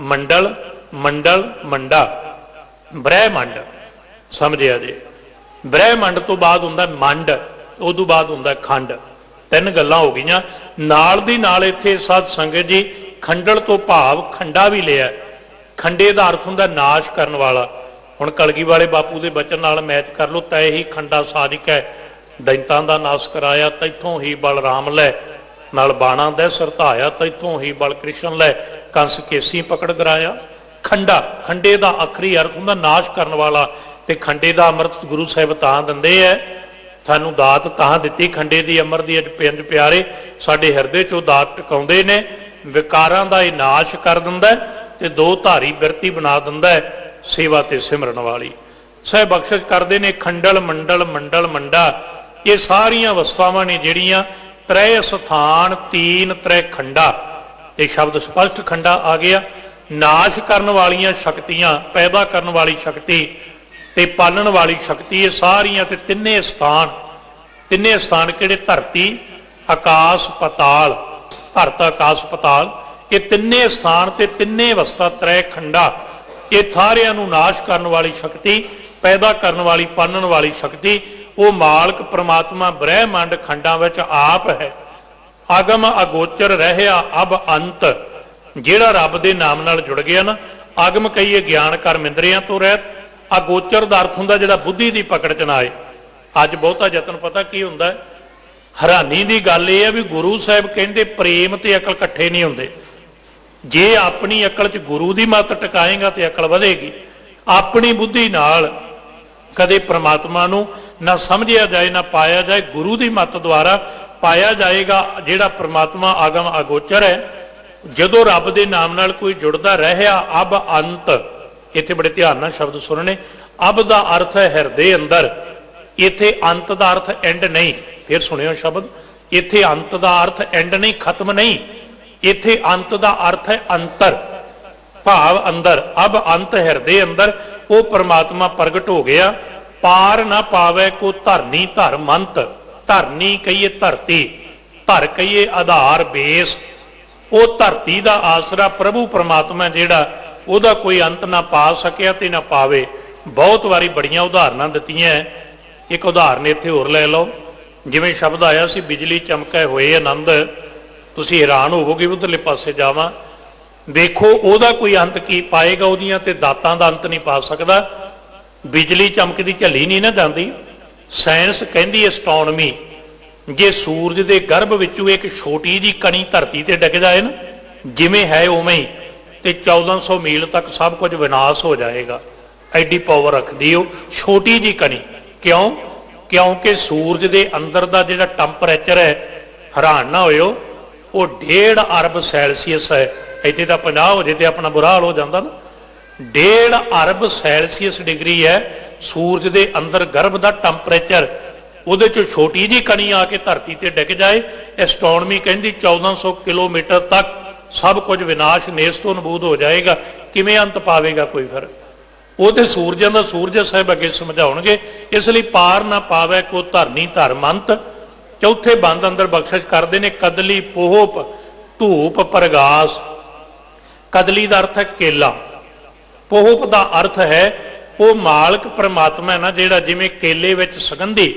ਮੰਡਲ ਮੰਡਲ ਮੰਡਾ। ਬ੍ਰਹਿਮੰਡ ਸਮਝਿਆ ਜੇ, ਬ੍ਰਹਿਮੰਡ ਤੋਂ ਬਾਅਦ ਹੁੰਦਾ ਮੰਡ, ਉਦੋਂ ਬਾਅਦ ਹੁੰਦਾ ਖੰਡ। ਤਿੰਨ ਗੱਲਾਂ ਹੋ ਗਈਆਂ। ਨਾਲ ਦੀ ਨਾਲ ਇੱਥੇ ਸਾਧ ਸੰਗਤ ਜੀ ਖੰਡਲ ਤੋਂ ਭਾਵ ਖੰਡਾ ਵੀ ਲਿਆ। ਖੰਡੇ ਦਾ ਅਰਥ ਹੁੰਦਾ ਨਾਸ਼ ਕਰਨ ਵਾਲਾ। ਹੁਣ ਕਲਗੀ ਵਾਲੇ ਬਾਪੂ ਦੇ ਬਚਨ ਨਾਲ ਮੈਚ ਕਰ ਲਓ, ਤੈ ਹੀ ਖੰਡਾ ਸਾਧਿਕ ਹੈ, ਦੈਂਤਾਂ ਦਾ ਨਾਸ਼ ਕਰਾਇਆ, ਤੈਥੋਂ ਹੀ ਬਲਰਾਮ ਲੈ, ਨਾਲ ਬਾਣਾ ਦੇ ਸਰਤਾਇਆ, ਤੈਥੋਂ ਹੀ ਬਲ ਕ੍ਰਿਸ਼ਨ ਲੈ, ਕੰਸ ਕੇਸੀ ਪਕੜ ਗਰਾਇਆ। ਖੰਡਾ, ਖੰਡੇ ਦਾ ਆਖਰੀ ਅਰਥ ਹੁੰਦਾ ਨਾਸ਼ ਕਰਨ ਵਾਲਾ। ਤੇ ਖੰਡੇ ਦਾ ਅੰਮ੍ਰਿਤ ਗੁਰੂ ਸਾਹਿਬ ਤਾਂ ਦਿੰਦੇ ਐ, ਸਾਨੂੰ ਦਾਤ ਤਾਂ ਦਿੱਤੀ ਖੰਡੇ ਦੀ ਅਮਰ ਦੀ। ਅੱਜ ਪੰਜ ਪਿਆਰੇ ਸਾਡੇ ਹਿਰਦੇ ਚੋਂ ਦਾਤ ਟਿਕਾਉਂਦੇ ਨੇ। ਵਿਕਾਰਾਂ ਦਾ ਇਹ ਨਾਸ਼ ਕਰ ਦਿੰਦਾ ਤੇ ਦੋ ਧਾਰੀ ਬਿਰਤੀ ਬਣਾ ਦਿੰਦਾ ਹੈ, ਸੇਵਾ ਤੇ ਸਿਮਰਨ ਵਾਲੀ। ਸਾਹਿਬ ਬਖਸ਼ਿਸ਼ ਕਰਦੇ ਨੇ ਖੰਡਲ ਮੰਡਲ ਮੰਡਲ ਮੰਡਾ। ਇਹ ਸਾਰੀਆਂ ਅਵਸਥਾਵਾਂ ਨੇ ਜਿਹੜੀਆਂ ਤ੍ਰੈ ਸਥਾਨ ਤੀਨ ਤ੍ਰੈ ਖੰਡਾ। ਇਹ ਸ਼ਬਦ ਸਪਸ਼ਟ ਖੰਡਾ ਆ ਗਿਆ। ਨਾਸ਼ ਕਰਨ ਵਾਲੀਆਂ ਸ਼ਕਤੀਆਂ, ਪੈਦਾ ਕਰਨ ਵਾਲੀ ਸ਼ਕਤੀ ਤੇ ਪਾਲਣ ਵਾਲੀ ਸ਼ਕਤੀ, ਇਹ ਸਾਰੀਆਂ ਤੇ ਤਿੰਨੇ ਸਥਾਨ। ਤਿੰਨੇ ਸਥਾਨ ਕਿਹੜੇ? ਧਰਤੀ, ਆਕਾਸ਼, ਪਤਾਲ। ਧਰਤ, ਆਕਾਸ਼, ਪਤਾਲ, ਇਹ ਤਿੰਨੇ ਸਥਾਨ ਤੇ ਤਿੰਨੇ ਅਵਸਥਾ ਤ੍ਰੈ ਖੰਡਾ। ਇਹ ਸਾਰਿਆਂ ਨੂੰ ਨਾਸ਼ ਕਰਨ ਵਾਲੀ ਸ਼ਕਤੀ, ਪੈਦਾ ਕਰਨ ਵਾਲੀ, ਪਾਲਣ ਵਾਲੀ ਸ਼ਕਤੀ, ਉਹ ਮਾਲਕ ਪ੍ਰਮਾਤਮਾ ਬ੍ਰਹਿਮੰਡ ਖੰਡਾਂ ਵਿੱਚ ਆਪ ਹੈ। ਅਗਮ ਅਗੋਚਰ ਰਹਿਆ ਅਬ ਅੰਤ। ਜਿਹੜਾ ਰੱਬ ਦੇ ਨਾਮ ਨਾਲ ਜੁੜ ਗਿਆ ਨਾ, ਅਗਮ ਕਹੀਏ ਗਿਆਨ ਕਰਮ ਇੰਦਰੀਆਂ ਤੋਂ ਰਹਿਤ, ਅਗੋਚਰ ਦਾ ਅਰਥ ਹੁੰਦਾ ਜਿਹੜਾ ਬੁੱਧੀ ਦੀ ਪਕੜ ਚ ਨਾ ਆਏ। ਅੱਜ ਬਹੁਤਾ ਯਤਨ ਪਤਾ ਕੀ ਹੁੰਦਾ, ਹੈਰਾਨੀ ਦੀ ਗੱਲ ਇਹ ਹੈ ਵੀ ਗੁਰੂ ਸਾਹਿਬ ਕਹਿੰਦੇ ਪ੍ਰੇਮ ਤੇ ਅਕਲ ਇਕੱਠੇ ਨਹੀਂ ਹੁੰਦੇ। ਜੇ ਆਪਣੀ ਅਕਲ 'ਚ ਗੁਰੂ ਦੀ ਮੱਤ ਟਿਕਾਏਗਾ ਤੇ ਅਕਲ ਵਧੇਗੀ। ਆਪਣੀ ਬੁੱਧੀ ਨਾਲ ਕਦੇ ਪ੍ਰਮਾਤਮਾ ਨੂੰ ਨਾ ਸਮਝਿਆ ਜਾਏ ਨਾ ਪਾਇਆ ਜਾਏ, ਗੁਰੂ ਦੀ ਮੱਤ ਦੁਆਰਾ ਪਾਇਆ ਜਾਏਗਾ। ਜਿਹੜਾ ਪ੍ਰਮਾਤਮਾ ਆਗਮ ਅਗੋਚਰ ਹੈ, ਜਦੋਂ ਰੱਬ ਦੇ ਨਾਮ ਨਾਲ ਕੋਈ ਜੁੜਦਾ ਰਹਿਆ ਅਬ ਅੰਤ। ਇੱਥੇ ਬੜੇ ਧਿਆਨ ਨਾਲ ਸ਼ਬਦ ਸੁਣਨੇ। ਅਬ ਦਾ ਅਰਥ ਹੈ ਹਿਰਦੇ ਅੰਦਰ, ਇੱਥੇ ਅੰਤ ਦਾ ਅਰਥ ਐਂਡ ਨਹੀਂ। ਫਿਰ ਸੁਣਿਓ ਸ਼ਬਦ, ਇੱਥੇ ਅੰਤ ਦਾ ਅਰਥ ਐਂਡ ਨਹੀਂ, ਖਤਮ ਨਹੀਂ। ਇੱਥੇ ਅੰਤ ਦਾ ਅਰਥ ਹੈ ਅੰਤਰ, ਭਾਵ ਅੰਦਰ। ਅਬ ਅੰਤ ਹਿਰਦੇ ਅੰਦਰ ਉਹ ਪ੍ਰਮਾਤਮਾ ਪ੍ਰਗਟ ਹੋ ਗਿਆ। ਪਾਰ ਨਾ ਪਾਵੇ ਕੋ ਧਰਨੀ ਧਰਮੰਤ। ਧਰਨੀ ਕਹੀਏ ਧਰਤੀ, ਧਰ ਕਹੀਏ ਆਧਾਰ ਬੇਸ। ਉਹ ਧਰਤੀ ਦਾ ਆਸਰਾ ਪ੍ਰਭੂ ਪ੍ਰਮਾਤਮਾ ਜਿਹੜਾ, ਉਹਦਾ ਕੋਈ ਅੰਤ ਨਾ ਪਾ ਸਕਿਆ ਤੇ ਨਾ ਪਾਵੇ। ਬਹੁਤ ਵਾਰੀ ਬੜੀਆਂ ਉਦਾਹਰਨਾਂ ਦਿੱਤੀਆਂ। ਇੱਕ ਉਦਾਹਰਨ ਇੱਥੇ ਹੋਰ ਲੈ ਲਓ। ਜਿਵੇਂ ਸ਼ਬਦ ਆਇਆ ਸੀ ਬਿਜਲੀ ਚਮਕੇ ਹੋਏ ਆਨੰਦ। ਤੁਸੀਂ ਹੈਰਾਨ ਹੋਵੋਗੇ ਉਧਰਲੇ ਪਾਸੇ ਜਾਵਾਂ, ਵੇਖੋ ਉਹਦਾ ਕੋਈ ਅੰਤ ਕੀ ਪਾਏਗਾ? ਉਹਦੀਆਂ ਤੇ ਦਾਤਾਂ ਦਾ ਅੰਤ ਨਹੀਂ ਪਾ ਸਕਦਾ। ਬਿਜਲੀ ਚਮਕਦੀ ਝੱਲੀ ਨਹੀਂ ਨਾ ਜਾਂਦੀ। ਸਾਇੰਸ ਕਹਿੰਦੀ ਐਸਟ੍ਰੋਨਮੀ, ਜੇ ਸੂਰਜ ਦੇ ਗਰਭ ਵਿੱਚੋਂ ਇੱਕ ਛੋਟੀ ਜਿਹੀ ਕਣੀ ਧਰਤੀ ਤੇ ਡਿੱਗ ਜਾਏ ਨਾ, ਜਿਵੇਂ ਹੈ ਉਵੇਂ ਹੀ, ਤੇ 1400 ਮੀਲ ਤੱਕ ਸਭ ਕੁਝ ਵਿਨਾਸ਼ ਹੋ ਜਾਏਗਾ। ਐਡੀ ਪਾਵਰ ਰੱਖਦੀ ਉਹ ਛੋਟੀ ਜਿਹੀ ਕਣੀ। ਕਿਉਂ? ਕਿਉਂਕਿ ਸੂਰਜ ਦੇ ਅੰਦਰ ਦਾ ਜਿਹੜਾ ਟੈਂਪਰੇਚਰ ਹੈ, ਹੈਰਾਨ ਨਾ ਹੋਇਓ, ਉਹ 1.5 ਅਰਬ ਸੈਲਸੀਅਸ ਹੈ। ਇੱਥੇ ਤਾਂ 50 ਹੋ ਜੇ ਤੇ ਆਪਣਾ ਬੁਰਾ ਹਾਲ ਹੋ ਜਾਂਦਾ ਨਾ। 1.5 ਅਰਬ ਸੈਲਸੀਅਸ ਡਿਗਰੀ ਹੈ ਸੂਰਜ ਦੇ ਅੰਦਰ ਗਰਭ ਦਾ ਟੈਂਪਰੇਚਰ। ਉਹਦੇ ਚੋਂ ਛੋਟੀ ਜਿਹੀ ਕਣੀ ਆ ਕੇ ਧਰਤੀ ਤੇ ਡਿੱਗ ਜਾਏ, ਐਸਟ੍ਰੋਨਮੀ ਕਹਿੰਦੀ 1400 ਕਿਲੋਮੀਟਰ ਤੱਕ ਸਭ ਕੁਝ ਵਿਨਾਸ਼ ਨੇਸ ਤੋਂ ਨਬੂਦ ਹੋ ਜਾਏਗਾ। ਕਿਵੇਂ ਅੰਤ ਪਾਵੇਗਾ ਕੋਈ? ਫਿਰ ਉਹ ਤੇ ਸੂਰਜਾਂ ਦਾ ਸੂਰਜ ਸਾਹਿਬ ਅੱਗੇ ਸਮਝਾਉਣਗੇ। ਇਸ ਲਈ ਪਾਰ ਨਾ ਪਾਵੇ ਕੋ ਧਰਨੀ ਧਰਮੰਤ। ਚੌਥੇ ਬੰਦ ਅੰਦਰ ਬਖਸ਼ਿਸ਼ ਕਰਦੇ ਨੇ ਕਦਲੀ ਪੋਹਪ ਧੂਪ ਪ੍ਰਗਾਸ। ਕਦਲੀ ਦਾ ਅਰਥ ਹੈ ਕੇਲਾ, ਪੋਹਪ ਦਾ ਅਰਥ ਹੈ ਉਹ ਮਾਲਕ ਪ੍ਰਮਾਤਮਾ ਹੈ ਨਾ ਜਿਹੜਾ, ਜਿਵੇਂ ਕੇਲੇ ਵਿੱਚ ਸੁਗੰਧੀ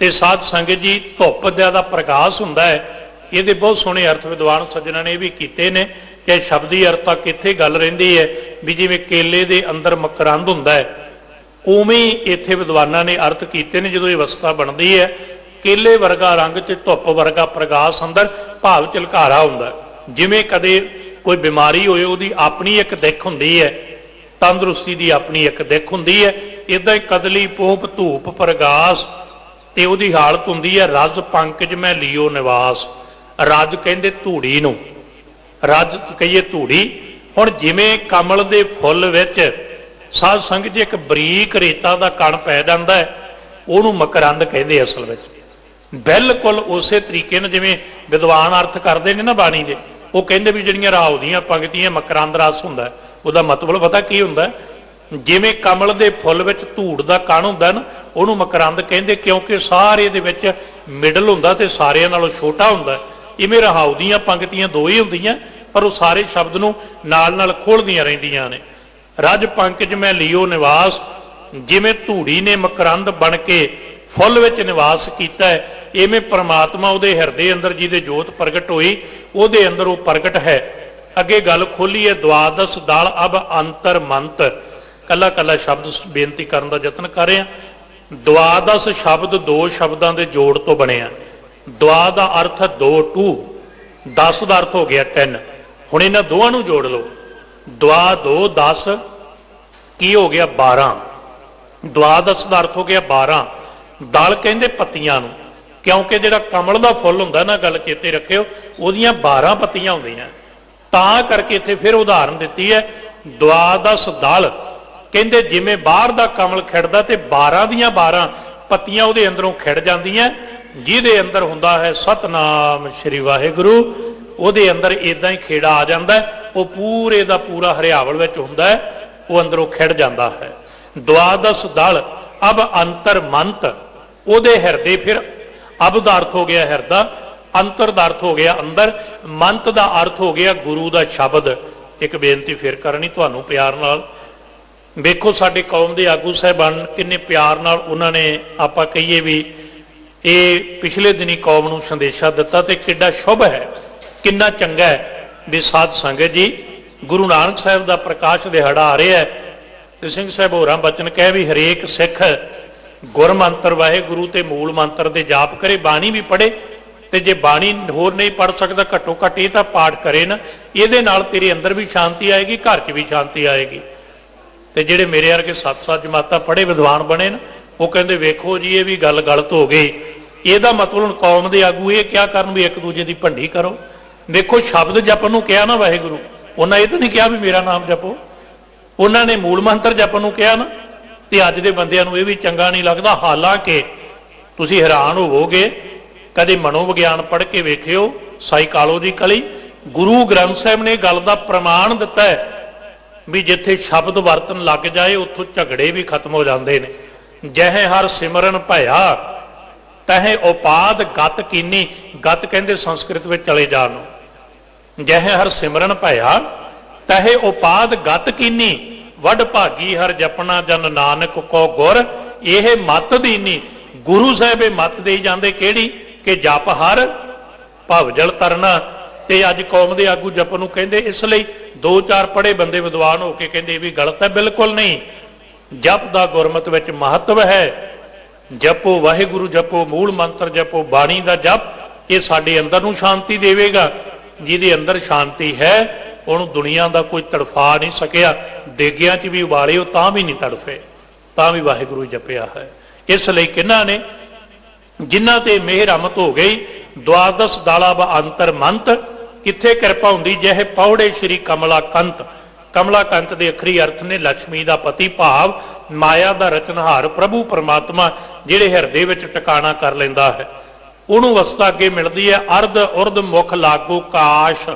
ਤੇ ਸਾਧ ਸੰਗਤ ਜੀ ਧੁੱਪ ਦਾ ਪ੍ਰਕਾਸ਼ ਹੁੰਦਾ ਹੈ। ਇਹਦੇ ਬਹੁਤ ਸੋਹਣੇ ਅਰਥ ਵਿਦਵਾਨ ਸੱਜਣਾਂ ਨੇ ਵੀ ਕੀਤੇ ਨੇ ਕਿ ਸ਼ਬਦੀ ਅਰਥ ਤੱਕ ਇੱਥੇ ਗੱਲ ਰਹਿੰਦੀ ਹੈ ਵੀ ਜਿਵੇਂ ਕੇਲੇ ਦੇ ਅੰਦਰ ਮਕਰੰਦ ਹੁੰਦਾ ਹੈ, ਉਵੇਂ ਹੀ ਇੱਥੇ ਵਿਦਵਾਨਾਂ ਨੇ ਅਰਥ ਕੀਤੇ ਨੇ। ਜਦੋਂ ਇਹ ਅਵਸਥਾ ਬਣਦੀ ਹੈ, ਕੇਲੇ ਵਰਗਾ ਰੰਗ ਤੇ ਧੁੱਪ ਵਰਗਾ ਪ੍ਰਕਾਸ਼ ਅੰਦਰ, ਭਾਵ ਝਲਕਾਰਾ ਹੁੰਦਾ। ਜਿਵੇਂ ਕਦੇ ਕੋਈ ਬਿਮਾਰੀ ਹੋਏ, ਉਹਦੀ ਆਪਣੀ ਇੱਕ ਦਿੱਖ ਹੁੰਦੀ ਹੈ, ਤੰਦਰੁਸਤੀ ਦੀ ਆਪਣੀ ਇੱਕ ਦਿੱਖ ਹੁੰਦੀ ਹੈ। ਇਦਾਂ ਹੀ ਕਦਲੀ ਪੋਹਪ ਧੂਪ ਪ੍ਰਗਾਸ, ਤੇ ਉਹਦੀ ਹਾਲਤ ਹੁੰਦੀ ਹੈ ਰਜ ਪੰਕਜ ਮੈਂ ਲਿਓ ਨਿਵਾਸ। ਰਜ ਕਹਿੰਦੇ ਧੂੜੀ ਨੂੰ, ਰਜ ਕਹੀਏ ਧੂੜੀ। ਹੁਣ ਜਿਵੇਂ ਕਮਲ ਦੇ ਫੁੱਲ ਵਿੱਚ ਸਾਧ ਸੰਗਤ ਜੀ ਇੱਕ ਬਰੀਕ ਰੇਤਾ ਦਾ ਕਣ ਪੈ ਜਾਂਦਾ ਹੈ, ਉਹਨੂੰ ਮਕਰੰਦ ਕਹਿੰਦੇ ਅਸਲ ਵਿੱਚ। ਬਿਲਕੁਲ ਉਸੇ ਤਰੀਕੇ ਨਾਲ ਜਿਵੇਂ ਵਿਦਵਾਨ ਅਰਥ ਕਰਦੇ ਨੇ ਨਾ ਬਾਣੀ ਦੇ, ਉਹ ਕਹਿੰਦੇ ਵੀ ਜਿਹੜੀਆਂ ਰਾਉ ਦੀਆਂ ਪੰਕਤੀਆਂ ਮਕਰੰਦ ਰਸ ਹੁੰਦਾ, ਉਹਦਾ ਮਤਲਬ ਪਤਾ ਕੀ ਹੁੰਦਾ? ਜਿਵੇਂ ਕਮਲ ਦੇ ਫੁੱਲ ਵਿੱਚ ਧੂੜ ਦਾ ਕਣ ਹੁੰਦਾ ਨਾ, ਉਹਨੂੰ ਮਕਰੰਦ ਕਹਿੰਦੇ, ਕਿਉਂਕਿ ਸਾਰੇ ਦੇ ਵਿੱਚ ਮਿਡਲ ਹੁੰਦਾ ਤੇ ਸਾਰਿਆਂ ਨਾਲੋਂ ਛੋਟਾ ਹੁੰਦਾ। ਇਵੇਂ ਰਹਾਉ ਦੀਆਂ ਪੰਕਤੀਆਂ ਦੋ ਹੀ ਹੁੰਦੀਆਂ, ਪਰ ਉਹ ਸਾਰੇ ਸ਼ਬਦ ਨੂੰ ਨਾਲ ਨਾਲ ਖੋਲ੍ਹਦੀਆਂ ਰਹਿੰਦੀਆਂ ਨੇ। ਰਜ ਪੰਕਜ ਮੈਂ ਲਿਓ ਨਿਵਾਸ, ਜਿਵੇਂ ਧੂੜੀ ਨੇ ਮਕਰੰਦ ਬਣ ਕੇ ਫੁੱਲ ਵਿੱਚ ਨਿਵਾਸ ਕੀਤਾ ਹੈ, ਇਵੇਂ ਪ੍ਰਮਾਤਮਾ ਉਹਦੇ ਹਿਰਦੇ ਅੰਦਰ ਜਿਹਦੇ ਜੋਤ ਪ੍ਰਗਟ ਹੋਈ, ਉਹਦੇ ਅੰਦਰ ਉਹ ਪ੍ਰਗਟ ਹੈ। ਅੱਗੇ ਗੱਲ ਖੋਲੀ ਹੈ, ਦੁਆਦਸ ਦਲ ਅਬ ਅੰਤਰ ਮੰਤ। ਕੱਲਾ ਕੱਲਾ ਸ਼ਬਦ ਬੇਨਤੀ ਕਰਨ ਦਾ ਯਤਨ ਕਰ ਰਹੇ ਹਾਂ। ਦੁਆਦਸ ਸ਼ਬਦ ਦੋ ਸ਼ਬਦਾਂ ਦੇ ਜੋੜ ਤੋਂ ਬਣਿਆ। ਦੁਆ ਦਾ ਅਰਥ 2 2, 10 ਦਾ ਅਰਥ ਹੋ ਗਿਆ 10। ਹੁਣ ਇਹਨਾਂ ਦੋਵਾਂ ਨੂੰ ਜੋੜ ਲਓ। ਦੁਆ 2 10 ਕੀ ਹੋ ਗਿਆ? 12। ਦੁਆਦਸ ਦਾ ਅਰਥ ਹੋ ਗਿਆ 12। ਦਲ ਕਹਿੰਦੇ ਪੱਤੀਆਂ ਨੂੰ, ਕਿਉਂਕਿ ਜਿਹੜਾ ਕਮਲ ਦਾ ਫੁੱਲ ਹੁੰਦਾ ਨਾ, ਗੱਲ ਚੇਤੇ ਰੱਖਿਓ, ਉਹਦੀਆਂ 12 ਪੱਤੀਆਂ ਹੁੰਦੀਆਂ, ਤਾਂ ਕਰਕੇ ਇੱਥੇ ਫਿਰ ਉਦਾਹਰਨ ਦਿੱਤੀ ਹੈ। ਦੁਆਦਸ ਦਲ ਕਹਿੰਦੇ ਜਿਵੇਂ ਬਾਹਰ ਦਾ ਕਮਲ ਖਿੜਦਾ ਤੇ 12 ਦੀਆਂ 12 ਪੱਤੀਆਂ ਉਹਦੇ ਅੰਦਰੋਂ ਖਿੜ ਜਾਂਦੀਆਂ, ਜਿਹਦੇ ਅੰਦਰ ਹੁੰਦਾ ਹੈ ਸਤਨਾਮ ਸ਼੍ਰੀ ਵਾਹਿਗੁਰੂ, ਉਹਦੇ ਅੰਦਰ ਇਦਾਂ ਹੀ ਖੇੜਾ ਆ ਜਾਂਦਾ, ਉਹ ਪੂਰੇ ਦਾ ਪੂਰਾ ਹਰਿਆਵਲ ਵਿੱਚ ਹੁੰਦਾ ਹੈ, ਉਹ ਅੰਦਰੋਂ ਖਿੜ ਜਾਂਦਾ ਹੈ। ਦੁਆਦਸ ਦਲ ਅਬ ਅੰਤਰ ਮੰਤ, ਉਹਦੇ ਹਿਰਦੇ, ਫਿਰ ਅਬ ਦਾ ਅਰਥ ਹੋ ਗਿਆ ਹਿਰਦਾ, ਅੰਤਰ ਦਾ ਅਰਥ ਹੋ ਗਿਆ ਅੰਦਰ, ਮੰਤ ਦਾ ਅਰਥ ਹੋ ਗਿਆ ਗੁਰੂ ਦਾ ਸ਼ਬਦ। ਇੱਕ ਬੇਨਤੀ ਫਿਰ ਕਰਨੀ ਤੁਹਾਨੂੰ ਪਿਆਰ ਨਾਲ, ਵੇਖੋ ਸਾਡੇ ਕੌਮ ਦੇ ਆਗੂ ਸਾਹਿਬਾਨ ਕਿੰਨੇ ਪਿਆਰ ਨਾਲ ਉਹਨਾਂ ਨੇ, ਆਪਾਂ ਕਹੀਏ ਵੀ ਇਹ ਪਿਛਲੇ ਦਿਨੀ ਕੌਮ ਨੂੰ ਸੰਦੇਸ਼ਾ ਦਿੱਤਾ, ਤੇ ਕਿੱਡਾ ਸ਼ੁਭ ਹੈ, ਕਿੰਨਾ ਚੰਗਾ ਹੈ ਵੀ ਸਾਧ ਸੰਗਤ ਜੀ, ਗੁਰੂ ਨਾਨਕ ਸਾਹਿਬ ਦਾ ਪ੍ਰਕਾਸ਼ ਦਿਹਾੜਾ ਆ ਰਿਹਾ ਹੈ ਤੇ ਸਿੰਘ ਸਾਹਿਬ ਹੋਰਾਂ ਬਚਨ ਕਹਿ ਵੀ ਹਰੇਕ ਸਿੱਖ ਗੁਰ ਮੰਤਰ ਵਾਹਿਗੁਰੂ ਤੇ ਮੂਲ ਮੰਤਰ ਦੇ ਜਾਪ ਕਰੇ, ਬਾਣੀ ਵੀ ਪੜ੍ਹੇ, ਤੇ ਜੇ ਬਾਣੀ ਹੋਰ ਨਹੀਂ ਪੜ੍ਹ ਸਕਦਾ ਘੱਟੋ ਘੱਟ ਇਹ ਤਾਂ ਪਾਠ ਕਰੇ ਨਾ। ਇਹਦੇ ਨਾਲ ਤੇਰੇ ਅੰਦਰ ਵੀ ਸ਼ਾਂਤੀ ਆਏਗੀ, ਘਰ 'ਚ ਵੀ ਸ਼ਾਂਤੀ ਆਏਗੀ। ਤੇ ਜਿਹੜੇ ਮੇਰੇ ਵਰਗੇ 7 ਜਮਾਤਾਂ ਪੜ੍ਹੇ ਵਿਦਵਾਨ ਬਣੇ ਨਾ, ਉਹ ਕਹਿੰਦੇ ਵੇਖੋ ਜੀ ਇਹ ਵੀ ਗੱਲ ਗਲਤ ਹੋ ਗਈ। ਇਹਦਾ ਮਤਲਬ ਹੁਣ ਕੌਮ ਦੇ ਆਗੂ ਇਹ ਕਿਆ ਕਰਨ ਵੀ ਇੱਕ ਦੂਜੇ ਦੀ ਭੰਡੀ ਕਰੋ। ਵੇਖੋ ਸ਼ਬਦ ਜਪਣ ਨੂੰ ਕਿਹਾ ਨਾ ਵਾਹਿਗੁਰੂ, ਉਹਨਾਂ ਇਹ ਤਾਂ ਨਹੀਂ ਕਿਹਾ ਵੀ ਮੇਰਾ ਨਾਮ ਜਪੋ, ਉਹਨਾਂ ਨੇ ਮੂਲ ਮੰਤਰ ਜਪਣ ਨੂੰ ਕਿਹਾ ਨਾ। ਤੇ ਅੱਜ ਦੇ ਬੰਦਿਆਂ ਨੂੰ ਇਹ ਵੀ ਚੰਗਾ ਨਹੀਂ ਲੱਗਦਾ। ਹਾਲਾਂਕਿ ਤੁਸੀਂ ਹੈਰਾਨ ਹੋਵੋਗੇ, ਕਦੇ ਮਨੋਵਿਗਿਆਨ ਪੜ੍ਹ ਕੇ ਵੇਖਿਓ, ਸਾਈਕਾਲੋਜੀਕਲੀ ਗੁਰੂ ਗ੍ਰੰਥ ਸਾਹਿਬ ਨੇ ਗੱਲ ਦਾ ਪ੍ਰਮਾਣ ਦਿੱਤਾ ਹੈ ਵੀ ਜਿੱਥੇ ਸ਼ਬਦ ਵਰਤਨ ਲੱਗ ਜਾਏ ਉੱਥੋਂ ਝਗੜੇ ਵੀ ਖਤਮ ਹੋ ਜਾਂਦੇ ਨੇ। ਜਹੇ ਹਰ ਸਿਮਰਨ ਭਇਆ ਤਹੇ ਉਪਾਦ ਗਤ ਕੀਨੀ, ਗਤ ਕਹਿੰਦੇ ਸੰਸਕ੍ਰਿਤ ਵਿੱਚ ਚਲੇ ਜਾਣ ਨੂੰ। ਜਹੇ ਹਰ ਸਿਮਰਨ ਭਇਆ ਤਹੇ ਉਪਾਦ ਗਤ ਕੀਨੀ, ਵੱਡ ਭਾਗੀ ਹਰ ਜਪਣਾ ਜਨ ਨਾਨਕ ਕੋ ਗੁਰ, ਇਹ ਮੱਤ ਦੀਨੀ। ਗੁਰੂ ਸਾਹਿਬ ਇਹ ਮੱਤ ਦੇਈ ਜਾਂਦੇ ਕਿਹੜੀ? ਕਿ ਜਪ ਹਰ ਭਵ ਜਲ ਤਰਨਾ। ਤੇ ਅੱਜ ਕੌਮ ਦੇ ਆਗੂ ਜਪਣ ਨੂੰ ਕਹਿੰਦੇ, ਇਸ ਲਈ 2-4 ਪੜ੍ਹੇ ਬੰਦੇ ਵਿਦਵਾਨ ਹੋ ਕੇ ਕਹਿੰਦੇ ਇਹ ਵੀ ਗਲਤ ਹੈ। ਬਿਲਕੁਲ ਨਹੀਂ। ਜਪ ਦਾ ਗੁਰਮਤਿ ਵਿੱਚ ਮਹੱਤਵ ਹੈ। ਜਪੋ ਵਾਹਿਗੁਰੂ, ਜਪੋ ਮੂਲ ਮੰਤਰ, ਜਪੋ ਬਾਣੀ ਦਾ ਜਪ, ਇਹ ਸਾਡੇ ਅੰਦਰ ਨੂੰ ਸ਼ਾਂਤੀ ਦੇਵੇਗਾ। ਜਿਹਦੇ ਅੰਦਰ ਸ਼ਾਂਤੀ ਹੈ ਉਹਨੂੰ ਦੁਨੀਆ ਦਾ ਕੋਈ ਤੜਫਾ ਨਹੀਂ ਸਕਿਆ। ਦੇਗਿਆਂ 'ਚ ਵੀ ਉਬਾਲੇ ਉਹ ਤਾਂ ਵੀ ਨਹੀਂ ਤੜਫੇ, ਤਾਂ ਵੀ ਵਾਹਿਗੁਰੂ ਜਪਿਆ ਹੈ। ਇਸ ਲਈ ਕਿਹਨਾਂ ਨੇ, ਜਿਨ੍ਹਾਂ ਤੇ ਮਿਹਰ ਅਮਤ ਹੋ ਗਈ। ਦੁਆਦਸ ਦਾਲਾ ਬ ਅੰਤਰ ਮੰਤ, ਕਿੱਥੇ ਕਿਰਪਾ ਹੁੰਦੀ? ਜਿਹੇ ਪੌੜੇ ਸ਼੍ਰੀ ਕਮਲਾ ਕੰਤ। ਕਮਲਾ ਕੰਤ ਦੇ ਅਖਰੀ ਅਰਥ ਨੇ ਲక్ష్ਮੀ ਦਾ ਪਤੀ, ਭਾਵ ਮਾਇਆ ਦਾ ਰਚਨਹਾਰ ਪ੍ਰਭੂ ਪਰਮਾਤਮਾ, ਜਿਹੜੇ ਹਿਰਦੇ ਵਿੱਚ ਟਿਕਾਣਾ ਕਰ ਲੈਂਦਾ ਹੈ। ਉਹਨੂੰ ਅਵਸਥਾ ਅੱਗੇ ਮਿਲਦੀ ਹੈ। ਅਰਧ ਉਰਧ ਮੁਖ ਲਾਗੂ ਕਾਸ਼,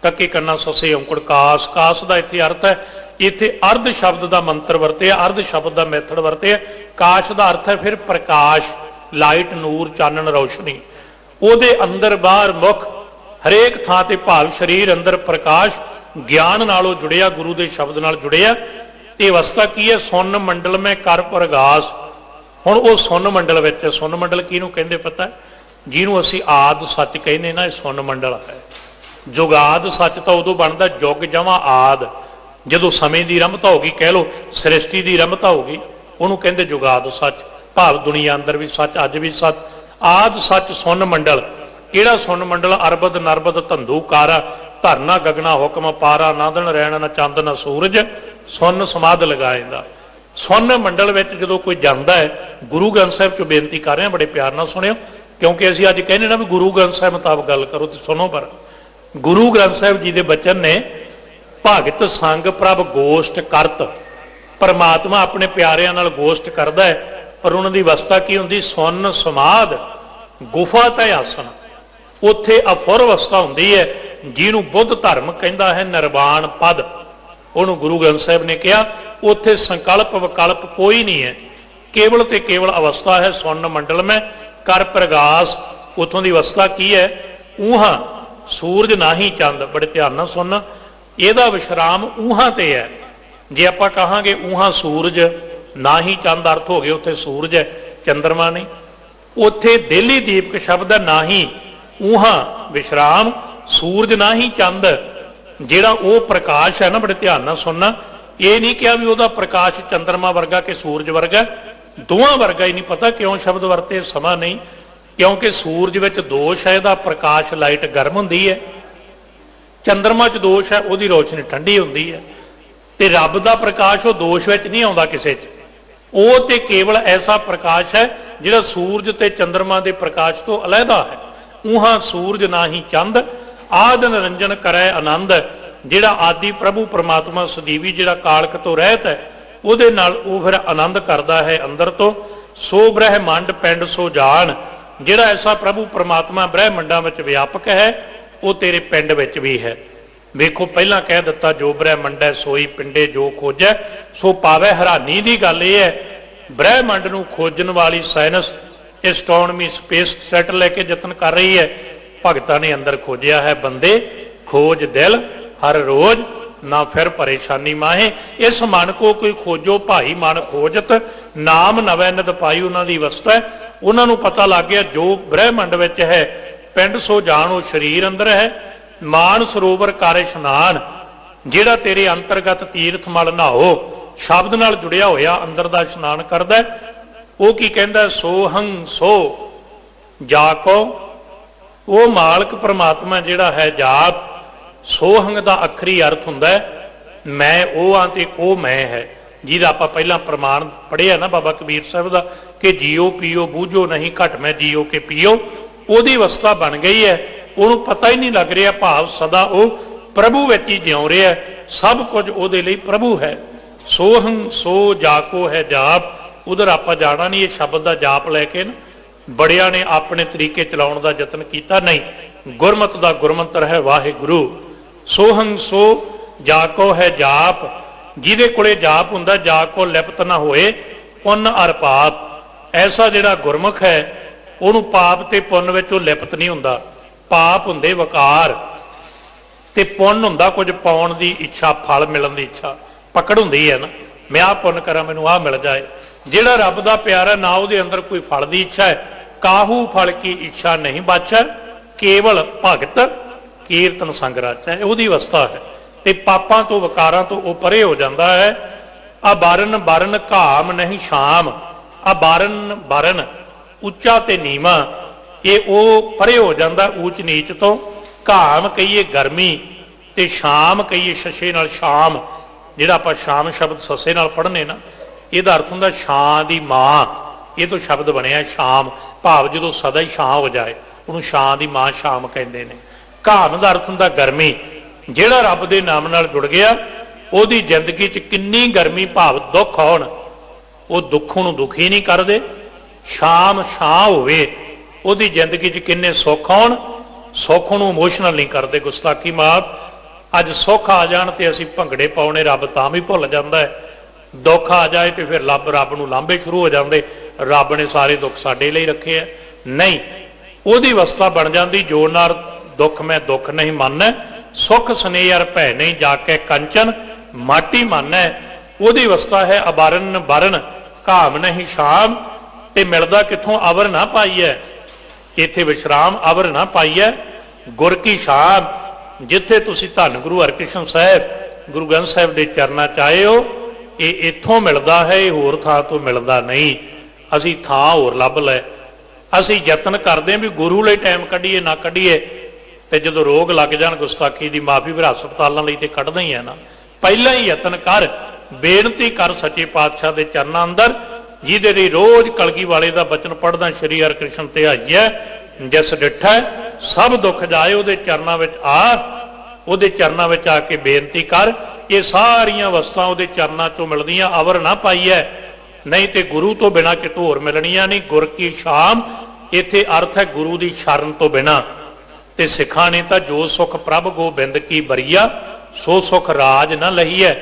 ਕੱਕੇ ਕੰਨਾ ਸੱਸੇ ਔਂਕੜ ਕਾਸ। ਕਾਸ ਦਾ ਇੱਥੇ ਅਰਥ ਹੈ, ਇੱਥੇ ਅਰਧ ਸ਼ਬਦ ਦਾ ਮੰਤਰ ਵਰਤਿਆ, ਅਰਧ ਸ਼ਬਦ ਦਾ ਮੈਥਡ ਵਰਤਿਆ। ਕਾਸ਼ ਦਾ ਅਰਥ ਹੈ ਫਿਰ ਪ੍ਰਕਾਸ਼, ਲਾਈਟ, ਨੂਰ, ਚਾਨਣ, ਰੌਸ਼ਨੀ। ਉਹਦੇ ਅੰਦਰ ਬਾਹਰ ਮੁਖ, ਹਰੇਕ ਥਾਂ ਤੇ ਭਾਵ ਸਰੀਰ ਅੰਦਰ ਪ੍ਰਕਾਸ਼, ਗਿਆਨ ਨਾਲੋਂ ਜੁੜਿਆ, ਗੁਰੂ ਦੇ ਸ਼ਬਦ ਨਾਲ ਜੁੜਿਆ। ਤੇ ਅਵਸਥਾ ਕੀ ਹੈ? ਸੁੰਨ ਮੰਡਲ ਮੈਂ ਕਰ ਪ੍ਰਗਾਸ। ਹੁਣ ਉਹ ਸੁੰਨ ਮੰਡਲ ਵਿੱਚ, ਸੁੰਨ ਮੰਡਲ ਕਿਹਨੂੰ ਕਹਿੰਦੇ ਪਤਾ? ਜਿਹਨੂੰ ਅਸੀਂ ਆਦ ਸੱਚ ਕਹਿੰਦੇ ਨਾ, ਇਹ ਸੁੰਨ ਮੰਡਲ ਹੈ। ਜੁਗਾਦ ਸੱਚ ਤਾਂ ਉਦੋਂ ਬਣਦਾ ਜੁਗ ਜਮਾਂ ਆਦ, ਜਦੋਂ ਸਮੇਂ ਦੀ ਰਮਤਾ ਹੋ ਗਈ, ਕਹਿ ਲਓ ਸ੍ਰਿਸ਼ਟੀ ਦੀ ਰਮਤਾ ਹੋ ਗਈ, ਉਹਨੂੰ ਕਹਿੰਦੇ ਜੁਗਾਦ ਸੱਚ। ਭਾਵ ਦੁਨੀਆ ਅੰਦਰ ਵੀ ਸੱਚ, ਅੱਜ ਵੀ ਸੱਚ। ਆਦ ਸੱਚ ਸੁੰਨ ਮੰਡਲ। ਕਿਹੜਾ ਸੁੰਨ ਮੰਡਲ? ਅਰਬਦ ਨਰਬਦ ਧੰਦੂ ਕਾਰਾ, ਧਰਨਾ ਗਗਨਾ ਹੁਕਮ ਪਾਰਾ, ਨਾ ਦਿਨ ਰਹਿਣ ਨਾ ਚੰਦ ਨਾ ਸੂਰਜ, ਸੁੰਨ ਸਮਾਧ ਲਗਾਏਂਦਾ। ਸੁੰਨ ਮੰਡਲ ਵਿੱਚ ਜਦੋਂ ਕੋਈ ਜਾਂਦਾ ਹੈ, ਗੁਰੂ ਗ੍ਰੰਥ ਸਾਹਿਬ 'ਚੋਂ ਬੇਨਤੀ ਕਰ ਰਹੇ ਹਾਂ, ਬੜੇ ਪਿਆਰ ਨਾਲ ਸੁਣਿਓ, ਕਿਉਂਕਿ ਅਸੀਂ ਅੱਜ ਕਹਿੰਦੇ ਨਾ ਵੀ ਗੁਰੂ ਗ੍ਰੰਥ ਸਾਹਿਬ ਮੁਤਾਬਕ ਗੱਲ ਕਰੋ, ਤੇ ਸੁਣੋ। ਪਰ ਗੁਰੂ ਗ੍ਰੰਥ ਸਾਹਿਬ ਜੀ ਦੇ ਬਚਨ ਨੇ, ਭਗਤ ਸੰਗ ਪ੍ਰਭ ਗੋਸ਼ਟ ਕਰਤ। ਪਰਮਾਤਮਾ ਆਪਣੇ ਪਿਆਰਿਆਂ ਨਾਲ ਗੋਸ਼ਟ ਕਰਦਾ ਹੈ, ਪਰ ਉਹਨਾਂ ਦੀ ਅਵਸਥਾ ਕੀ ਹੁੰਦੀ? ਸੁੰਨ ਸਮਾਧ, ਗੁਫਾ ਤੇ ਆਸਣ। ਉੱਥੇ ਅਫੁਰ ਅਵਸਥਾ ਹੁੰਦੀ ਹੈ, ਜਿਹਨੂੰ ਬੁੱਧ ਧਰਮ ਕਹਿੰਦਾ ਹੈ ਨਿਰਵਾਣ ਪਦ, ਉਹਨੂੰ ਗੁਰੂ ਗ੍ਰੰਥ ਸਾਹਿਬ ਨੇ ਕਿਹਾ ਉੱਥੇ ਸੰਕਲਪ ਵਿਕਲਪ ਕੋਈ ਨਹੀਂ ਹੈ, ਕੇਵਲ ਤੇ ਕੇਵਲ ਅਵਸਥਾ ਹੈ ਸੁਨ ਮੰਡਲ ਮੈਂ ਕਰ ਪ੍ਰਗਾਸ। ਉੱਥੋਂ ਦੀ ਅਵਸਥਾ ਕੀ ਹੈ? ਊਹਾਂ ਸੂਰਜ ਨਾ ਹੀ ਚੰਦ। ਬੜੇ ਧਿਆਨ ਨਾਲ ਸੁਣਨਾ, ਇਹਦਾ ਵਿਸ਼ਰਾਮ ਊਹਾਂ ਤੇ ਹੈ। ਜੇ ਆਪਾਂ ਕਹਾਂਗੇ ਊਹਾਂ ਸੂਰਜ ਨਾ ਹੀ ਚੰਦ, ਅਰਥ ਹੋ ਗਏ ਉੱਥੇ ਸੂਰਜ ਹੈ ਚੰਦਰਮਾ ਨਹੀਂ। ਉੱਥੇ ਦੇਲੀ ਦੀਪਕ ਸ਼ਬਦ ਹੈ ਨਾ ਹੀ ਊਹਾਂ ਵਿਸ਼ਰਾਮ ਸੂਰਜ ਨਾ ਹੀ ਚੰਦ। ਜਿਹੜਾ ਉਹ ਪ੍ਰਕਾਸ਼ ਹੈ ਨਾ, ਬੜੇ ਧਿਆਨ ਨਾਲ ਸੁਣਨਾ, ਇਹ ਨਹੀਂ ਕਿਹਾ ਵੀ ਉਹਦਾ ਪ੍ਰਕਾਸ਼ ਚੰਦਰਮਾ ਵਰਗਾ ਕਿ ਸੂਰਜ ਵਰਗਾ, ਦੋਵਾਂ ਵਰਗਾ ਹੀ ਨਹੀਂ। ਪਤਾ ਕਿਉਂ ਸ਼ਬਦ ਵਰਤੇ? ਸਮਾਂ ਨਹੀਂ, ਕਿਉਂਕਿ ਸੂਰਜ ਵਿੱਚ ਦੋਸ਼ ਹੈ, ਇਹਦਾ ਪ੍ਰਕਾਸ਼ ਲਾਈਟ ਗਰਮ ਹੁੰਦੀ ਹੈ। ਚੰਦਰਮਾ 'ਚ ਦੋਸ਼ ਹੈ, ਉਹਦੀ ਰੋਸ਼ਨੀ ਠੰਡੀ ਹੁੰਦੀ ਹੈ। ਤੇ ਰੱਬ ਦਾ ਪ੍ਰਕਾਸ਼ ਉਹ ਦੋਸ਼ ਵਿੱਚ ਨਹੀਂ ਆਉਂਦਾ ਕਿਸੇ 'ਚ। ਉਹ ਤੇ ਕੇਵਲ ਐਸਾ ਪ੍ਰਕਾਸ਼ ਹੈ ਜਿਹੜਾ ਸੂਰਜ ਤੇ ਚੰਦਰਮਾ ਦੇ ਪ੍ਰਕਾਸ਼ ਤੋਂ ਅਲੱਗਾ ਹੈ। ਊਹਾਂ ਸੂਰਜ ਨਾ ਹੀ ਚੰਦ ਆਦਿ ਨਿਰੰਜਨ ਕਰੈ ਆਨੰਦ। ਜਿਹੜਾ ਆਦਿ ਪ੍ਰਭੂ ਪਰਮਾਤਮਾ ਸਦੀਵੀ, ਜਿਹੜਾ ਕਾਲਕ ਤੋਂ ਰਹਿਤ ਹੈ, ਉਹਦੇ ਨਾਲ ਉਹ ਫਿਰ ਆਨੰਦ ਕਰਦਾ ਹੈ ਅੰਦਰ ਤੋਂ। ਸੋ ਬ੍ਰਹਿਮੰਡ ਪਿੰਡ ਸੋ ਜਾਣ। ਜਿਹੜਾ ਐਸਾ ਪ੍ਰਭੂ ਪਰਮਾਤਮਾ ਬ੍ਰਹਿਮੰਡਾਂ ਵਿੱਚ ਵਿਆਪਕ ਹੈ, ਉਹ ਤੇਰੇ ਪਿੰਡ ਵਿੱਚ ਵੀ ਹੈ। ਵੇਖੋ ਪਹਿਲਾਂ ਕਹਿ ਦਿੱਤਾ, ਜੋ ਬ੍ਰਹਿਮੰਡ ਹੈ ਸੋਈ ਪਿੰਡੇ ਜੋ ਖੋਜੈ ਸੋ ਪਾਵੈ। ਹੈਰਾਨੀ ਦੀ ਗੱਲ ਇਹ ਹੈ, ਬ੍ਰਹਿਮੰਡ ਨੂੰ ਖੋਜਣ ਵਾਲੀ ਸਾਇੰਸ ਐਸਟ੍ਰੋਨਮੀ ਸਪੇਸ ਸੈਟ ਲੈ ਕੇ ਯਤਨ ਕਰ ਰਹੀ ਹੈ। ਭਗਤਾਂ ਨੇ ਅੰਦਰ ਖੋਜਿਆ ਹੈ, ਬੰਦੇ ਖੋਜ ਦਿਲ ਹਰ ਰੋਜ਼ ਨਾ ਫਿਰ ਪਰੇਸ਼ਾਨੀ ਮਾਹੇ। ਇਸ ਮਨ ਕੋ ਕੋਈ ਖੋਜੋ ਭਾਈ ਮਨ ਖੋਜਤ ਨਾਮ ਨਵੈ ਨਿਤ ਪਾਈ। ਉਹਨਾਂ ਦੀ ਅਵਸਥਾ ਹੈ, ਉਹਨਾਂ ਨੂੰ ਪਤਾ ਲੱਗ ਗਿਆ ਜੋ ਬ੍ਰਹਿਮੰਡ ਵਿੱਚ ਹੈ। ਪਿੰਡ ਸੋ ਜਾਣ, ਉਹ ਸਰੀਰ ਅੰਦਰ ਹੈ। ਮਾਨ ਸਰੋਵਰ ਕਰ ਇਸ਼ਨਾਨ। ਜਿਹੜਾ ਤੇਰੇ ਅੰਤਰਗਤ ਤੀਰਥ ਮਲ ਨਹਾਓ, ਸ਼ਬਦ ਨਾਲ ਜੁੜਿਆ ਹੋਇਆ ਅੰਦਰ ਦਾ ਇਸ਼ਨਾਨ ਕਰਦਾ। ਉਹ ਕੀ ਕਹਿੰਦਾ? ਸੋਹੰ ਸੋ ਜਾ ਕੋ। ਉਹ ਮਾਲਕ ਪਰਮਾਤਮਾ ਜਿਹੜਾ ਹੈ ਜਾਪ। ਸੋਹੰਗ ਦਾ ਅੱਖਰੀ ਅਰਥ ਹੁੰਦਾ ਮੈਂ ਉਹ ਹਾਂ ਤੇ ਉਹ ਮੈਂ ਹੈ, ਜਿਹਦਾ ਆਪਾਂ ਪਹਿਲਾਂ ਪ੍ਰਮਾਣ ਪੜ੍ਹਿਆ ਨਾ ਬਾਬਾ ਕਬੀਰ ਸਾਹਿਬ ਦਾ ਕਿ ਜੀਓ ਪੀਓ ਬੂਝੋ ਨਹੀਂ ਘਟ ਮੈਂ ਜੀਓ ਕੇ ਪੀਓ। ਉਹਦੀ ਅਵਸਥਾ ਬਣ ਗਈ ਹੈ, ਉਹਨੂੰ ਪਤਾ ਹੀ ਨਹੀਂ ਲੱਗ ਰਿਹਾ, ਭਾਵ ਸਦਾ ਉਹ ਪ੍ਰਭੂ ਵਿੱਚ ਹੀ ਜਿਉਂ ਰਿਹਾ, ਸਭ ਕੁਝ ਉਹਦੇ ਲਈ ਪ੍ਰਭੂ ਹੈ। ਸੋਹੰ ਸੋ ਜਾਕੋ ਹੈ ਜਾਪ। ਉਧਰ ਆਪਾਂ ਜਾਣਾ ਨਹੀਂ, ਇਹ ਸ਼ਬਦ ਦਾ ਜਾਪ ਲੈ ਕੇ ਨਾ ਬੜਿਆਂ ਨੇ ਆਪਣੇ ਤਰੀਕੇ ਚਲਾਉਣ ਦਾ ਯਤਨ ਕੀਤਾ। ਨਹੀਂ, ਗੁਰਮਤਿ ਦਾ ਗੁਰਮੰਤਰ ਹੈ ਵਾਹਿਗੁਰੂ। ਸੋਹੰ ਸੋ ਜਾਕੋ ਹੈ ਜਾਪ। ਜਿਹਦੇ ਕੋਲੇ ਜਾਪ ਹੁੰਦਾ, ਜਾ ਕੋ ਲਿਪਤ ਨਾ ਹੋਏ ਪੁੰਨ ਅਰ ਪਾਪ। ਐਸਾ ਜਿਹੜਾ ਗੁਰਮੁਖ ਹੈ ਉਹਨੂੰ ਪਾਪ ਤੇ ਪੁੰਨ ਵਿੱਚ ਉਹ ਲਿਪਤ ਨਹੀਂ ਹੁੰਦਾ। ਪਾਪ ਹੁੰਦੇ ਵਕਾਰ ਤੇ ਪੁੰਨ ਹੁੰਦਾ ਕੁਝ ਪਾਉਣ ਦੀ ਇੱਛਾ, ਫਲ ਮਿਲਣ ਦੀ ਇੱਛਾ, ਪਕੜ ਹੁੰਦੀ ਹੈ ਨਾ, ਮੈਂ ਆਹ ਪੁੰਨ ਕਰਾਂ ਮੈਨੂੰ ਆਹ ਮਿਲ ਜਾਏ। ਜਿਹੜਾ ਰੱਬ ਦਾ ਪਿਆਰਾ ਨਾ ਉਹਦੇ ਅੰਦਰ ਕੋਈ ਫਲ ਦੀ ਇੱਛਾ ਹੈ। ਕਾਹੂ ਫਲ ਕੀ ਇੱਛਾ ਨਹੀਂ ਬਾਛੈ ਕੇਵਲ ਭਗਤ ਕੀਰਤਨ ਸੰਗ ਰਾਚੈ। ਉਹਦੀ ਅਵਸਥਾ ਹੈ ਤੇ ਪਾਪਾਂ ਤੋਂ ਵਿਕਾਰਾਂ ਤੋਂ ਉਹ ਪਰੇ ਹੋ ਜਾਂਦਾ ਹੈ। ਆ ਬਾਰਨ ਬਾਰਨ ਘਾਮ ਨਹੀਂ ਸ਼ਾਮ। ਆ ਬਾਰਨ ਬਾਰਨ ਉੱਚਾ ਤੇ ਨੀਵਾਂ, ਇਹ ਉਹ ਪਰੇ ਹੋ ਜਾਂਦਾ ਊਚ ਨੀਚ ਤੋਂ। ਘਾਮ ਕਹੀਏ ਗਰਮੀ ਤੇ ਸ਼ਾਮ ਕਹੀਏ ਸ਼ਸ਼ੇ ਨਾਲ ਸ਼ਾਮ। ਜਿਹੜਾ ਆਪਾਂ ਸ਼ਾਮ ਸ਼ਬਦ ਸੱਸੇ ਨਾਲ ਪੜ੍ਹਨੇ ਨਾ, ਇਹਦਾ ਅਰਥ ਹੁੰਦਾ ਛਾਂ ਦੀ ਮਾਂ। ਇਹ ਤੋਂ ਸ਼ਬਦ ਬਣਿਆ ਸ਼ਾਮ, ਭਾਵ ਜਦੋਂ ਸਦਾ ਹੀ ਛਾਂ ਹੋ ਜਾਏ ਉਹਨੂੰ ਛਾਂ ਦੀ ਮਾਂ ਸ਼ਾਮ ਕਹਿੰਦੇ ਨੇ। ਘਾਮ ਦਾ ਅਰਥ ਹੁੰਦਾ ਗਰਮੀ। ਜਿਹੜਾ ਰੱਬ ਦੇ ਨਾਮ ਨਾਲ ਜੁੜ ਗਿਆ ਉਹਦੀ ਜ਼ਿੰਦਗੀ 'ਚ ਕਿੰਨੀ ਗਰਮੀ ਭਾਵ ਦੁੱਖ ਆਉਣ, ਉਹ ਦੁੱਖ ਨੂੰ ਦੁਖੀ ਨਹੀਂ ਕਰਦੇ। ਸ਼ਾਮ ਛਾਂ ਹੋਵੇ ਉਹਦੀ ਜ਼ਿੰਦਗੀ 'ਚ ਕਿੰਨੇ ਸੁੱਖ ਆਉਣ, ਸੁੱਖ ਨੂੰ ਇਮੋਸ਼ਨਲ ਨਹੀਂ ਕਰਦੇ। ਗੁਸਤਾਖੀ ਮਾਫ। ਅੱਜ ਸੁੱਖ ਆ ਜਾਣ ਤੇ ਅਸੀਂ ਭੰਗੜੇ ਪਾਉਣੇ, ਰੱਬ ਤਾਂ ਵੀ ਭੁੱਲ ਜਾਂਦਾ ਹੈ। ਦੁੱਖ ਆ ਜਾਏ ਤੇ ਫਿਰ ਰੱਬ ਨੂੰ ਲਾਂਭੇ ਸ਼ੁਰੂ ਹੋ ਜਾਂਦੇ, ਰੱਬ ਨੇ ਸਾਰੇ ਦੁੱਖ ਸਾਡੇ ਲਈ ਰੱਖੇ ਆ। ਨਹੀਂ, ਉਹਦੀ ਅਵਸਥਾ ਬਣ ਜਾਂਦੀ ਜੋ ਨਾਰ ਦੁੱਖ ਮੈਂ ਦੁੱਖ ਨਹੀਂ ਮੰਨੈ ਸੁਖ ਸਨੇਹ ਅਰ ਭੈ ਨਹੀਂ ਜਾ ਕੇ ਕੰਚਨ ਮਾਟੀ ਮੰਨੈ। ਉਹਦੀ ਅਵਸਥਾ ਹੈ ਅਬਾਰਨ ਬਰਨ ਘਾਮ ਨਹੀਂ ਸ਼ਾਮ। ਤੇ ਮਿਲਦਾ ਕਿੱਥੋਂ? ਅਵਰ ਨਾ ਪਾਈਐ। ਇੱਥੇ ਵਿਸ਼ਰਾਮ ਅਵਰ ਨਾ ਪਾਈਐ ਗੁਰ ਕੀ ਸ਼ਾਮ। ਜਿੱਥੇ ਤੁਸੀਂ ਧੰਨ ਗੁਰੂ ਹਰਿਕ੍ਰਿਸ਼ਨ ਸਾਹਿਬ ਗੁਰੂ ਗ੍ਰੰਥ ਸਾਹਿਬ ਦੇ ਚਰਨਾਂ 'ਚ ਆਏ ਹੋ, ਇਹ ਇੱਥੋਂ ਮਿਲਦਾ ਹੈ, ਇਹ ਹੋਰ ਥਾਂ ਤੋਂ ਮਿਲਦਾ ਨਹੀਂ। ਅਸੀਂ ਥਾਂ ਹੋਰ ਲੱਭ ਲੈ। ਅਸੀਂ ਯਤਨ ਕਰਦੇ ਹਾਂ ਵੀ ਗੁਰੂ ਲਈ ਟਾਈਮ ਕੱਢੀਏ ਨਾ ਕੱਢੀਏ, ਤੇ ਜਦੋਂ ਰੋਗ ਲੱਗ ਜਾਣ ਗੁਸਤਾਖੀ ਦੀ ਮਾਫੀ ਫਿਰ ਹਸਪਤਾਲਾਂ ਲਈ ਤੇ ਕੱਢਦਾ ਹੀ ਹੈ ਨਾ। ਪਹਿਲਾਂ ਹੀ ਯਤਨ ਕਰ, ਬੇਨਤੀ ਕਰ ਸੱਚੇ ਪਾਤਸ਼ਾਹ ਦੇ ਚਰਨਾਂ ਅੰਦਰ, ਜਿਹਦੇ ਲਈ ਰੋਜ਼ ਕਲਗੀ ਵਾਲੇ ਦਾ ਬਚਨ ਪੜ੍ਹਦਾ ਸ਼੍ਰੀ ਹਰਿਕ੍ਰਿਸ਼ਨ ਤੇ ਆਈਐ ਜਿਸ ਡਿਠੈ ਸਭ ਦੁੱਖ ਜਾਏ। ਉਹਦੇ ਚਰਨਾਂ ਵਿੱਚ ਆ, ਉਹਦੇ ਚਰਨਾਂ ਵਿੱਚ ਆ ਕੇ ਬੇਨਤੀ ਕਰ। ਇਹ ਸਾਰੀਆਂ ਅਵਸਥਾ ਉਹਦੇ ਚਰਨਾਂ ਚੋਂ ਮਿਲਦੀਆਂ। ਅਵਰ ਨਾ ਪਾਈਐ, ਨਹੀਂ ਤੇ ਗੁਰੂ ਤੋਂ ਬਿਨਾਂ ਕਿਤੋਂ ਹੋਰ ਮਿਲਣੀਆਂ ਨਹੀਂ। ਗੁਰ ਕੀ ਸ਼ਾਮ ਇੱਥੇ ਅਰਥ ਹੈ ਗੁਰੂ ਦੀ ਸ਼ਰਨ ਤੋਂ ਬਿਨਾਂ। ਤੇ ਸਿੱਖਾਂ ਨੇ ਤਾਂ ਜੋ ਸੁਖ ਪ੍ਰਭ ਗੋਬਿੰਦ ਕੀ ਬਰੀਆ ਸੋ ਸੁਖ ਰਾਜ ਨਾ ਲਹੀਐ।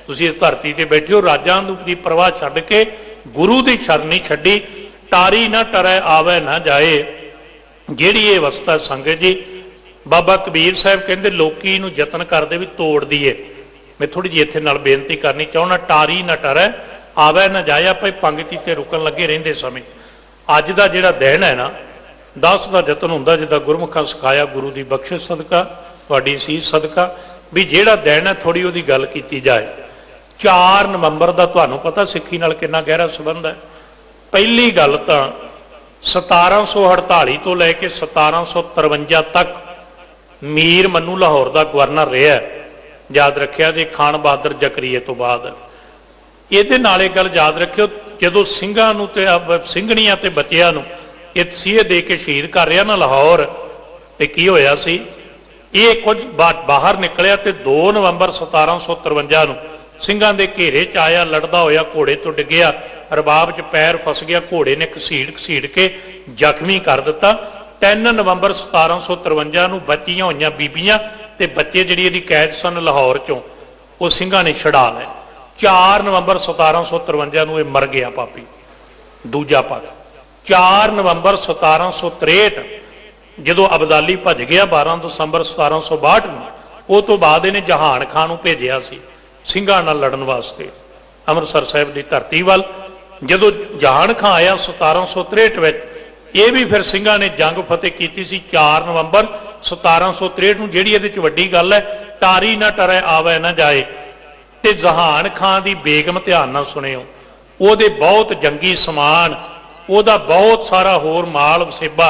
ਤੁਸੀਂ ਇਸ ਧਰਤੀ ਤੇ ਬੈਠੇ ਹੋ, ਰਾਜਾਂ ਦੀ ਪਰਵਾਹ ਛੱਡ ਕੇ ਗੁਰੂ ਦੀ ਸ਼ਰਨੀ ਛੱਡੀ। ਟਾਰੀ ਨਾ ਟਰੈ ਆਵੇ ਨਾ ਜਾਏ, ਜਿਹੜੀ ਇਹ ਅਵਸਥਾ ਸੰਗਤ ਜੀ, ਬਾਬਾ ਕਬੀਰ ਸਾਹਿਬ ਕਹਿੰਦੇ ਲੋਕੀ ਨੂੰ ਯਤਨ ਕਰਦੇ ਵੀ ਤੋੜ ਦਈਏ। ਮੈਂ ਥੋੜੀ ਜਿਹੀ ਇੱਥੇ ਨਾਲ ਬੇਨਤੀ ਕਰਨੀ ਚਾਹੁੰਦਾ, ਟਾਰੀ ਨਾ ਟਰੈ ਆਵੇ ਨਾ ਜਾਏ। ਆਪਾਂ ਪੰਗਤੀ ਤੇ ਰੁਕਣ ਲੱਗੇ ਰਹਿੰਦੇ ਸਮੇਂ ਅੱਜ ਦਾ ਜਿਹੜਾ ਦਿਨ ਹੈ ਨਾ, 10 ਦਾ ਯਤਨ ਹੁੰਦਾ ਜਿੱਦਾਂ ਗੁਰਮੁਖਾਂ ਸਿਖਾਇਆ, ਗੁਰੂ ਦੀ ਬਖਸ਼ਿਸ਼ ਸਦਕਾ, ਤੁਹਾਡੀ ਸੀਸ ਸਦਕਾ, ਵੀ ਜਿਹੜਾ ਦਿਨ ਹੈ ਥੋੜੀ ਉਹਦੀ ਗੱਲ ਕੀਤੀ ਜਾਏ। 4 ਨਵੰਬਰ ਦਾ ਤੁਹਾਨੂੰ ਪਤਾ ਸਿੱਖੀ ਨਾਲ ਕਿੰਨਾ ਗਹਿਰਾ ਸੰਬੰਧ ਹੈ। ਪਹਿਲੀ ਗੱਲ ਤਾਂ 1748 ਤੋਂ ਲੈ ਕੇ 1753 ਤੱਕ ਮੀਰ ਮਨੂੰ ਲਾਹੌਰ ਦਾ ਗਵਰਨਰ ਰਿਹਾ। ਯਾਦ ਰੱਖਿਆ ਜੇ ਖਾਨ ਬਹਾਦਰ ਜ਼ਕਰੀਏ ਤੋਂ ਬਾਅਦ। ਇਹਦੇ ਨਾਲ ਇਹ ਗੱਲ ਯਾਦ ਰੱਖਿਓ, ਜਦੋਂ ਸਿੰਘਾਂ ਨੂੰ ਤੇ ਸਿੰਘਣੀਆਂ ਤੇ ਬੱਚਿਆਂ ਨੂੰ ਇਹ ਤਸੀਹੇ ਦੇ ਕੇ ਸ਼ਹੀਦ ਕਰ ਰਿਹਾ ਨਾ ਲਾਹੌਰ, ਤੇ ਕੀ ਹੋਇਆ ਸੀ, ਇਹ ਕੁਝ ਬਾਹਰ ਨਿਕਲਿਆ ਤੇ 2 ਨਵੰਬਰ 1753 ਨੂੰ ਸਿੰਘਾਂ ਦੇ ਘੇਰੇ 'ਚ ਆਇਆ, ਲੜਦਾ ਹੋਇਆ ਘੋੜੇ ਤੋਂ ਡਿੱਗਿਆ, ਰਬਾਬ 'ਚ ਪੈਰ ਫਸ ਗਿਆ, ਘੋੜੇ ਨੇ ਘਸੀੜ ਕੇ ਜ਼ਖਮੀ ਕਰ ਦਿੱਤਾ। 3 ਨਵੰਬਰ 1753 ਨੂੰ ਬਚੀਆਂ ਹੋਈਆਂ ਬੀਬੀਆਂ ਤੇ ਬੱਚੇ ਜਿਹੜੀ ਇਹਦੀ ਕੈਦ ਸਨ ਲਾਹੌਰ 'ਚੋਂ, ਉਹ ਸਿੰਘਾਂ ਨੇ ਛੁਡਾ ਲਏ। 4 ਨਵੰਬਰ 1753 ਨੂੰ ਇਹ ਮਰ ਗਿਆ ਪਾਪੀ, ਦੂਜਾ ਪੱਖ। 4 ਨਵੰਬਰ 1763 ਜਦੋਂ ਅਬਦਾਲੀ ਭੱਜ ਗਿਆ, 12 ਦਸੰਬਰ 1762 ਨੂੰ, ਉਹ ਤੋਂ ਬਾਅਦ ਇਹਨੇ ਜਹਾਨ ਖਾਨ ਨੂੰ ਭੇਜਿਆ ਸੀ ਸਿੰਘਾਂ ਨਾਲ ਲੜਨ ਵਾਸਤੇ ਅੰਮ੍ਰਿਤਸਰ ਸਾਹਿਬ ਦੀ ਧਰਤੀ ਵੱਲ। ਜਦੋਂ ਜਹਾਨ ਖਾਨ ਆਇਆ 1763 ਵਿੱਚ, ਇਹ ਵੀ ਫਿਰ ਸਿੰਘਾਂ ਨੇ ਜੰਗ ਫਤਿਹ ਕੀਤੀ ਸੀ 4 ਨਵੰਬਰ 1763 ਨੂੰ। ਜਿਹੜੀ ਇਹਦੇ 'ਚ ਵੱਡੀ ਗੱਲ ਹੈ, ਟਾਰੀ ਨਾ ਟਰੈ ਆਵੇ ਨਾ ਜਾਏ। ਤੇ ਜਹਾਨ ਖਾਨ ਦੀ ਬੇਗਮ, ਧਿਆਨ ਨਾਲ ਸੁਣਿਓ, ਉਹਦੇ ਬਹੁਤ ਜੰਗੀ ਸਮਾਨ, ਉਹਦਾ ਬਹੁਤ ਸਾਰਾ ਹੋਰ ਮਾਲ ਵਸੇਬਾ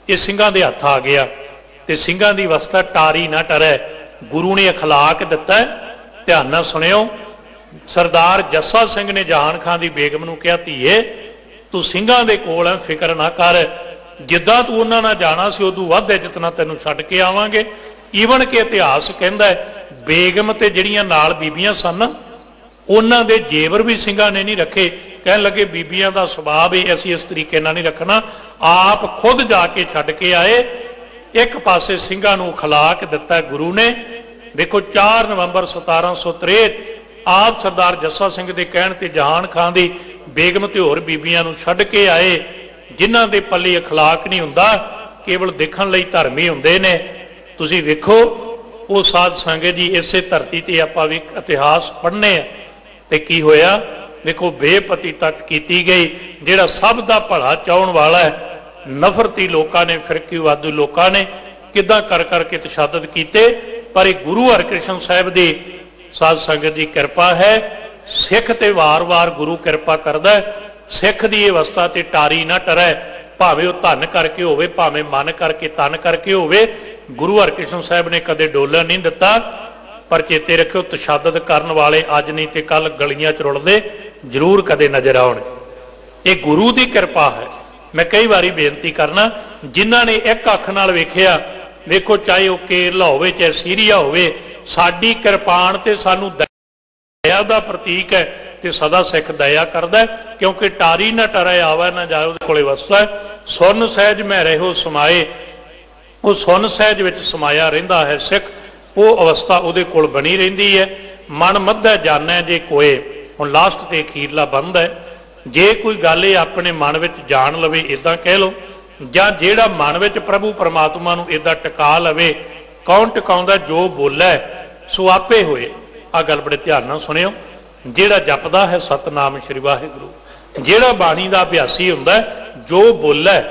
ਇਹ ਸਿੰਘਾਂ ਦੇ ਹੱਥ ਆ ਗਿਆ। ਤੇ ਸਿੰਘਾਂ ਦੀ ਅਵਸਥਾ ਟਾਰੀ ਨਾ ਟਰੈ, ਗੁਰੂ ਨੇ ਅਖਲਾਕ ਦਿੱਤਾ। ਧਿਆਨ ਨਾਲ ਸੁਣਿਓ, ਸਰਦਾਰ ਜੱਸਾ ਸਿੰਘ ਨੇ ਜਹਾਨ ਖਾਨ ਦੀ ਬੇਗਮ ਨੂੰ ਕਿਹਾ, ਧੀਏ ਤੂੰ ਸਿੰਘਾਂ ਦੇ ਕੋਲ ਹੈ, ਫਿਕਰ ਨਾ ਕਰ, ਜਿੱਦਾਂ ਤੂੰ ਉਹਨਾਂ ਨਾਲ ਜਾਣਾ ਸੀ ਉਦੋਂ ਵੱਧ ਇੱਜ਼ਤ ਨਾਲ ਤੈਨੂੰ ਛੱਡ ਕੇ ਆਵਾਂਗੇ। ਈਵਨ ਕਿ ਇਤਿਹਾਸ ਕਹਿੰਦਾ ਬੇਗਮ ਤੇ ਜਿਹੜੀਆਂ ਨਾਲ ਬੀਬੀਆਂ ਸਨ, ਉਹਨਾਂ ਦੇ ਜੇਵਰ ਵੀ ਸਿੰਘਾਂ ਨੇ ਨਹੀਂ ਰੱਖੇ। ਕਹਿਣ ਲੱਗੇ ਬੀਬੀਆਂ ਦਾ ਸੁਭਾਅ ਹੈ, ਅਸੀਂ ਇਸ ਤਰੀਕੇ ਨਾਲ ਨਹੀਂ ਰੱਖਣਾ। ਆਪ ਖੁਦ ਜਾ ਕੇ ਛੱਡ ਕੇ ਆਏ। ਇੱਕ ਪਾਸੇ ਸਿੰਘਾਂ ਨੂੰ ਅਖਲਾਕ ਦਿੱਤਾ ਗੁਰੂ ਨੇ। ਦੇਖੋ 4 ਨਵੰਬਰ 1763 ਆਪ ਸਰਦਾਰ ਜੱਸਾ ਸਿੰਘ ਦੇ ਕਹਿਣ ਤੇ ਜਹਾਨ ਖਾਨ ਦੀ ਬੇਗਮ ਤੇ ਹੋਰ ਬੀਬੀਆਂ ਨੂੰ ਛੱਡ ਕੇ ਆਏ। ਜਿਨ੍ਹਾਂ ਦੇ ਪੱਲੇ ਅਖਲਾਕ ਨਹੀਂ ਹੁੰਦਾ, ਕੇਵਲ ਦੇਖਣ ਲਈ ਧਰਮੀ ਹੁੰਦੇ ਨੇ। ਤੁਸੀਂ ਵੇਖੋ ਉਹ ਸਾਧ ਸੰਗਤ ਜੀ, ਇਸੇ ਧਰਤੀ ਤੇ ਆਪਾਂ ਵੀ ਇਤਿਹਾਸ ਪੜ੍ਹਨੇ ਆ ਤੇ ਕੀ ਹੋਇਆ। ਵੇਖੋ ਬੇਪਤੀ ਤੱਕ ਕੀਤੀ ਗਈ। ਜਿਹੜਾ ਸਭ ਦਾ ਭਲਾ ਚਾਹਣ ਵਾਲਾ ਹੈ, ਨਫ਼ਰਤੀ ਲੋਕਾਂ ਨੇ, ਫਿਰਕੀਵਾਦੀ ਲੋਕਾਂ ਨੇ ਕਿੱਦਾਂ ਕਰ ਕਰਕੇ ਤਸ਼ੱਦਦ ਕੀਤੇ। ਪਰ ਇਹ ਗੁਰੂ ਹਰਿਕ੍ਰਿਸ਼ਨ ਸਾਹਿਬ ਦੀ ਸਾਧ ਸੰਗਤ ਦੀ ਕਿਰਪਾ ਹੈ। ਸਿੱਖ ਤੇ ਵਾਰ-ਵਾਰ ਗੁਰੂ ਕਿਰਪਾ ਕਰਦਾ ਹੈ। ਸਿੱਖ ਦੀ ਇਹ ਅਵਸਥਾ ਤੇ ਟਾਰੀ ਨਾ ਟਰੈ, ਭਾਵੇਂ ਉਹ ਧਨ ਕਰਕੇ ਹੋਵੇ, ਭਾਵੇਂ ਮਨ ਕਰਕੇ, ਤਨ ਕਰਕੇ ਹੋਵੇ। ਗੁਰੂ ਹਰਿਕ੍ਰਿਸ਼ਨ ਸਾਹਿਬ ਨੇ ਕਦੇ ਡੋਲਣ ਨਹੀਂ ਦਿੱਤਾ। ਪਰ ਚੇਤੇ ਰੱਖਿਓ, ਤਸ਼ੱਦਦ ਕਰਨ ਵਾਲੇ ਅੱਜ ਨਹੀਂ ਤੇ ਕੱਲ ਗਲੀਆਂ 'ਚ ਰੁਲਦੇ ਜ਼ਰੂਰ ਕਦੇ ਨਜ਼ਰ ਆਉਣਗੇ। ਇਹ ਗੁਰੂ ਦੀ ਕਿਰਪਾ ਹੈ। ਮੈਂ ਕਈ ਵਾਰੀ ਬੇਨਤੀ ਕਰਨਾ, ਜਿਨ੍ਹਾਂ ਨੇ ਇੱਕ ਅੱਖ ਨਾਲ ਵੇਖਿਆ, ਵੇਖੋ ਚਾਹੇ ਉਹ ਕੇਰਲਾ ਹੋਵੇ ਚਾਹੇ ਸੀਰੀਆ ਹੋਵੇ, ਸਾਡੀ ਕਿਰਪਾਨ ਤੇ ਸਾਨੂੰ ਦਇਆ ਦਾ ਪ੍ਰਤੀਕ ਹੈ ਤੇ ਸਦਾ ਸਿੱਖ ਦਇਆ ਕਰਦਾ, ਕਿਉਂਕਿ ਟਾਰੀ ਨਾ ਟਰੈ ਆਵਾ ਨਾ ਜਾਏ, ਉਹਦੇ ਕੋਲੇ ਵਸਦਾ। ਸੁਰਨ ਸਹਿਜ ਮੈਂ ਰਹਿਓ ਸਮਾਏ, ਉਹ ਸੁਰਨ ਸਹਿਜ ਵਿੱਚ ਸਮਾਇਆ ਰਹਿੰਦਾ ਹੈ ਸਿੱਖ। ਉਹ ਅਵਸਥਾ ਉਹਦੇ ਕੋਲ ਬਣੀ ਰਹਿੰਦੀ ਹੈ। ਮਨ ਮੱਧਾ ਜਾਣੈ ਜੇ ਕੋਏ, ਹੁਣ ਲਾਸਟ ਤੇ ਅਖੀਰਲਾ ਬੰਦ ਹੈ। ਜੇ ਕੋਈ ਗੱਲ ਇਹ ਆਪਣੇ ਮਨ ਵਿੱਚ ਜਾਣ ਲਵੇ, ਇਦਾਂ ਕਹਿ ਲਓ, ਜਾਂ ਜਿਹੜਾ ਮਨ ਵਿੱਚ ਪ੍ਰਭੂ ਪਰਮਾਤਮਾ ਨੂੰ ਇਦਾਂ ਟਿਕਾ ਲਵੇ, ਕੌਣ ਟਿਕਾਉਂਦਾ? ਜੋ ਬੋਲੇ ਸੋ ਆਪੇ ਹੋਏ। ਆ ਗੱਲ ਬੜੇ ਧਿਆਨ ਨਾਲ ਸੁਣਿਓ। ਜਿਹੜਾ ਜਪਦਾ ਹੈ ਸਤਨਾਮ ਸ਼੍ਰੀ ਵਾਹਿਗੁਰੂ, ਜਿਹੜਾ ਬਾਣੀ ਦਾ ਅਭਿਆਸੀ ਹੁੰਦਾ, ਜੋ ਬੋਲੇ,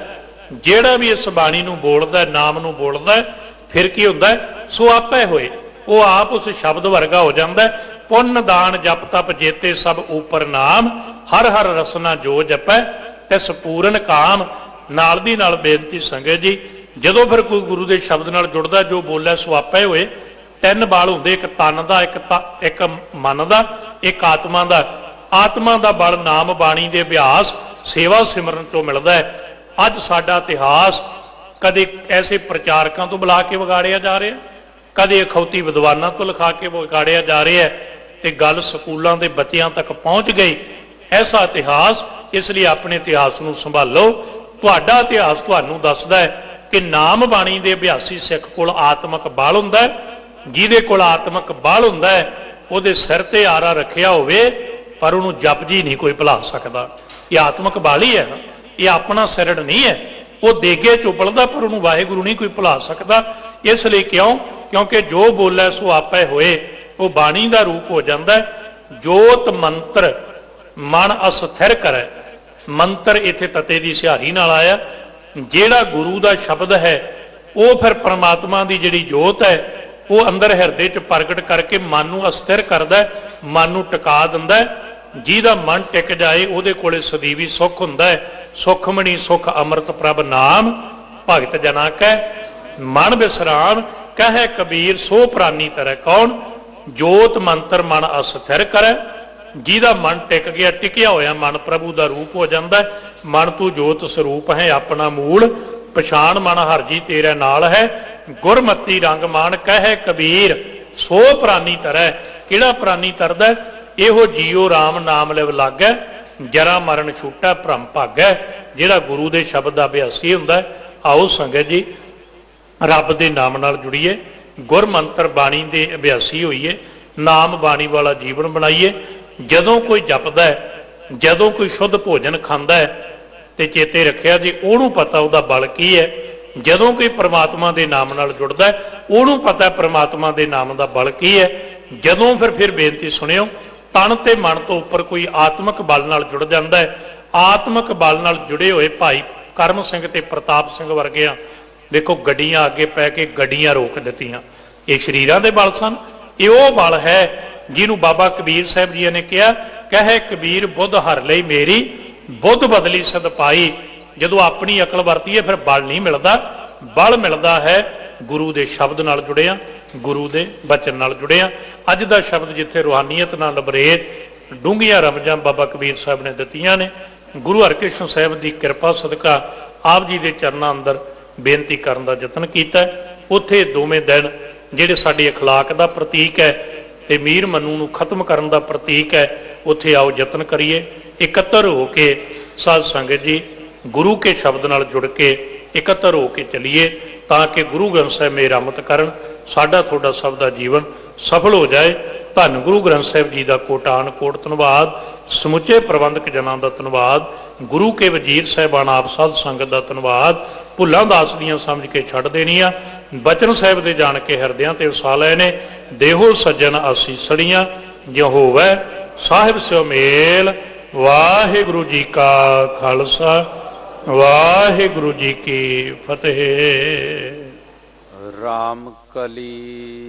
ਜਿਹੜਾ ਵੀ ਇਸ ਬਾਣੀ ਨੂੰ ਬੋਲਦਾ, ਨਾਮ ਨੂੰ ਬੋਲਦਾ, ਫਿਰ ਕੀ ਹੁੰਦਾ? ਸੋ ਆਪੇ ਹੋਏ। ਉਹ ਆਪ ਉਸ ਸ਼ਬਦ ਵਰਗਾ ਹੋ ਜਾਂਦਾ। ਪੁੰਨ ਦਾਨ ਜਪ ਤਪ ਜੇਤੇ ਸਭ ਉਪਰ ਨਾਮ, ਹਰ ਹਰ ਰਸਨਾ ਜੋ ਜਪੈ ਤਿਸ ਪੂਰਨ ਕਾਮ। ਨਾਲ ਦੀ ਨਾਲ ਬੇਨਤੀ ਸੰਗਤ ਜੀ, ਜਦੋਂ ਫਿਰ ਕੋਈ ਗੁਰੂ ਦੇ ਸ਼ਬਦ ਨਾਲ ਜੁੜਦਾ, ਜੋ ਬੋਲਿਆ ਸੋ ਆਪੇ ਹੋਏ। 3 ਬਲ ਹੁੰਦੇ, ਇੱਕ ਤਨ ਦਾ, ਇੱਕ ਮਨ ਦਾ, ਇੱਕ ਆਤਮਾ ਦਾ। ਆਤਮਾ ਦਾ ਬਲ ਨਾਮ ਬਾਣੀ ਦੇ ਅਭਿਆਸ, ਸੇਵਾ ਸਿਮਰਨ ਚੋਂ ਮਿਲਦਾ ਹੈ। ਅੱਜ ਸਾਡਾ ਇਤਿਹਾਸ ਕਦੇ ਐਸੇ ਪ੍ਰਚਾਰਕਾਂ ਤੋਂ ਬੁਲਾ ਕੇ ਵਿਗਾੜਿਆ ਜਾ ਰਿਹਾ, ਕਦੇ ਅਖੌਤੀ ਵਿਦਵਾਨਾਂ ਤੋਂ ਲਿਖਾ ਕੇ ਵਿਗਾੜਿਆ ਜਾ ਰਿਹਾ, ਤੇ ਗੱਲ ਸਕੂਲਾਂ ਦੇ ਬੱਚਿਆਂ ਤੱਕ ਪਹੁੰਚ ਗਈ। ਐਸਾ ਇਤਿਹਾਸ, ਇਸ ਲਈ ਆਪਣੇ ਇਤਿਹਾਸ ਨੂੰ ਸੰਭਾਲੋ। ਤੁਹਾਡਾ ਇਤਿਹਾਸ ਤੁਹਾਨੂੰ ਦੱਸਦਾ ਹੈ कि नाम बाणी दे अभ्यासी सिख कोल आत्मक बल हुंदा है, जिहदे कोल आत्मक बल हुंदा है ਉਹਦੇ सिर ते आरा रखिया होवे पर ਉਹਨੂੰ जपजी नहीं कोई भुला सकता। ये आत्मक बल ही है ना, ये अपना सिरड़ नहीं है। वो देगे चुपलदा पर ਉਹਨੂੰ वाहिगुरु नहीं कोई भुला सकता। इसलिए क्यों? क्योंकि जो बोले सो आपे होए, वो बाणी का रूप हो जाता है। जोत मंत्र मन अस्थिर करे, मंत्र इत्थे तते दी सिहारी नाल आया। ਜਿਹੜਾ गुरु का शब्द है वो फिर परमात्मा की जिहड़ी जोत है वो अंदर हिरदे च प्रगट करके मन नूं अस्थिर करदा, मन नूं टिका दिंदा है। जिहदा मन टिक जाए ਉਹਦੇ कोले सਦੀवी सुख हुंदा है। सुखमणी सुख अमृत प्रभ नाम भगत जना कै मन विश्राम कहे कबीर सो प्राणी तरह। कौन? जोत मंत्र मन अस्थिर करे, जिहदा मन टिक गया, टिकिया होया मन प्रभु का रूप हो जाता है। मन तू जोत स्वरूप है अपना मूल, पछाण मन हर जी तेरे नाल है। गुरमती रंग मान कहे कबीर सो प्राणी तरह। किहड़ा प्राणी तरदा? इहो जियो राम नाम लिव लागै, जरा मरण छूटा भ्रम भागै। जिहड़ा गुरु के शब्द का अभ्यासी हुंदा। आओ संगत जी रब के नाम नाल जुड़िए, गुरमंत्र बाणी के अभ्यासी होइए, नाम बाणी वाला जीवन बनाइए। जदों कोई जपदा है, जदों कोई शुद्ध भोजन खांदा है तो चेते रखिया जी ਉਹਨੂੰ पता ਉਹਦਾ बल की है। जदों कोई परमात्मा के नाम नाल जुड़दा है ਉਹਨੂੰ पता है परमात्मा के नाम का बल की है। जदों फिर बेनती सुनियो, तन ते मन तो उपर कोई आत्मक बल नाल जुड़ जाता है। आत्मक बल नाल जुड़े हुए भाई करम सिंह ते प्रताप सिंह वर्गिया देखो गड्डियां अगे पै के गड्डियां रोक दित्तियां। ये शरीरां दे बल सन। ये वो बल है जिन्हों बाबा कबीर साहब जी ने कहा, कहे कबीर बुद्ध हर लई मेरी बुद्ध बदली सद पाई। जदों अपनी अकल वरती है फिर बल नहीं मिलता। बल मिलता है गुरु के शब्द नाल जुड़िया, गुरु के बचन नाल जुड़िया। अज का शब्द जिथे रूहानीयत नाल लबरेज डूंघियां रमजां बाबा कबीर साहब ने दित्तियां ने। गुरु हरकृष्ण साहब की किरपा सदका आप जी के चरनां अंदर बेनती करन दा यतन कीता। उत्थे दोवें दिन जिहड़े साडे अखलाक दा प्रतीक है ते मीर मनु नूं खत्म करन दा प्रतीक है, उत्थे आओ यतन करिए। इकत्तर होके साध संगत जी गुरु के शब्द नाल जुड़ के इकत्तर होके चलिए, ताकि गुरु ग्रंथ साहब मेरामत करन, साडा तुहाडा सब दा जीवन सफल हो जाए। धन गुरु ग्रंथ साहब जी का कोटान कोट धन्नवाद, समुचे प्रबंधक जनां दा धन्नवाद, गुरु के वजीर साहिबान आप साध संगत का धन्नवाद। भुलां दास दियां समझ के छड्ड देनियां, बचन साहिब दे जान के हरदियां ते वसा लए ने। देहो सज्जन आसीसड़ियां, जो होवै साहिब स्यो मेल। वाहिगुरु जी का खालसा, वाहिगुरु जी की फतेह। राम कली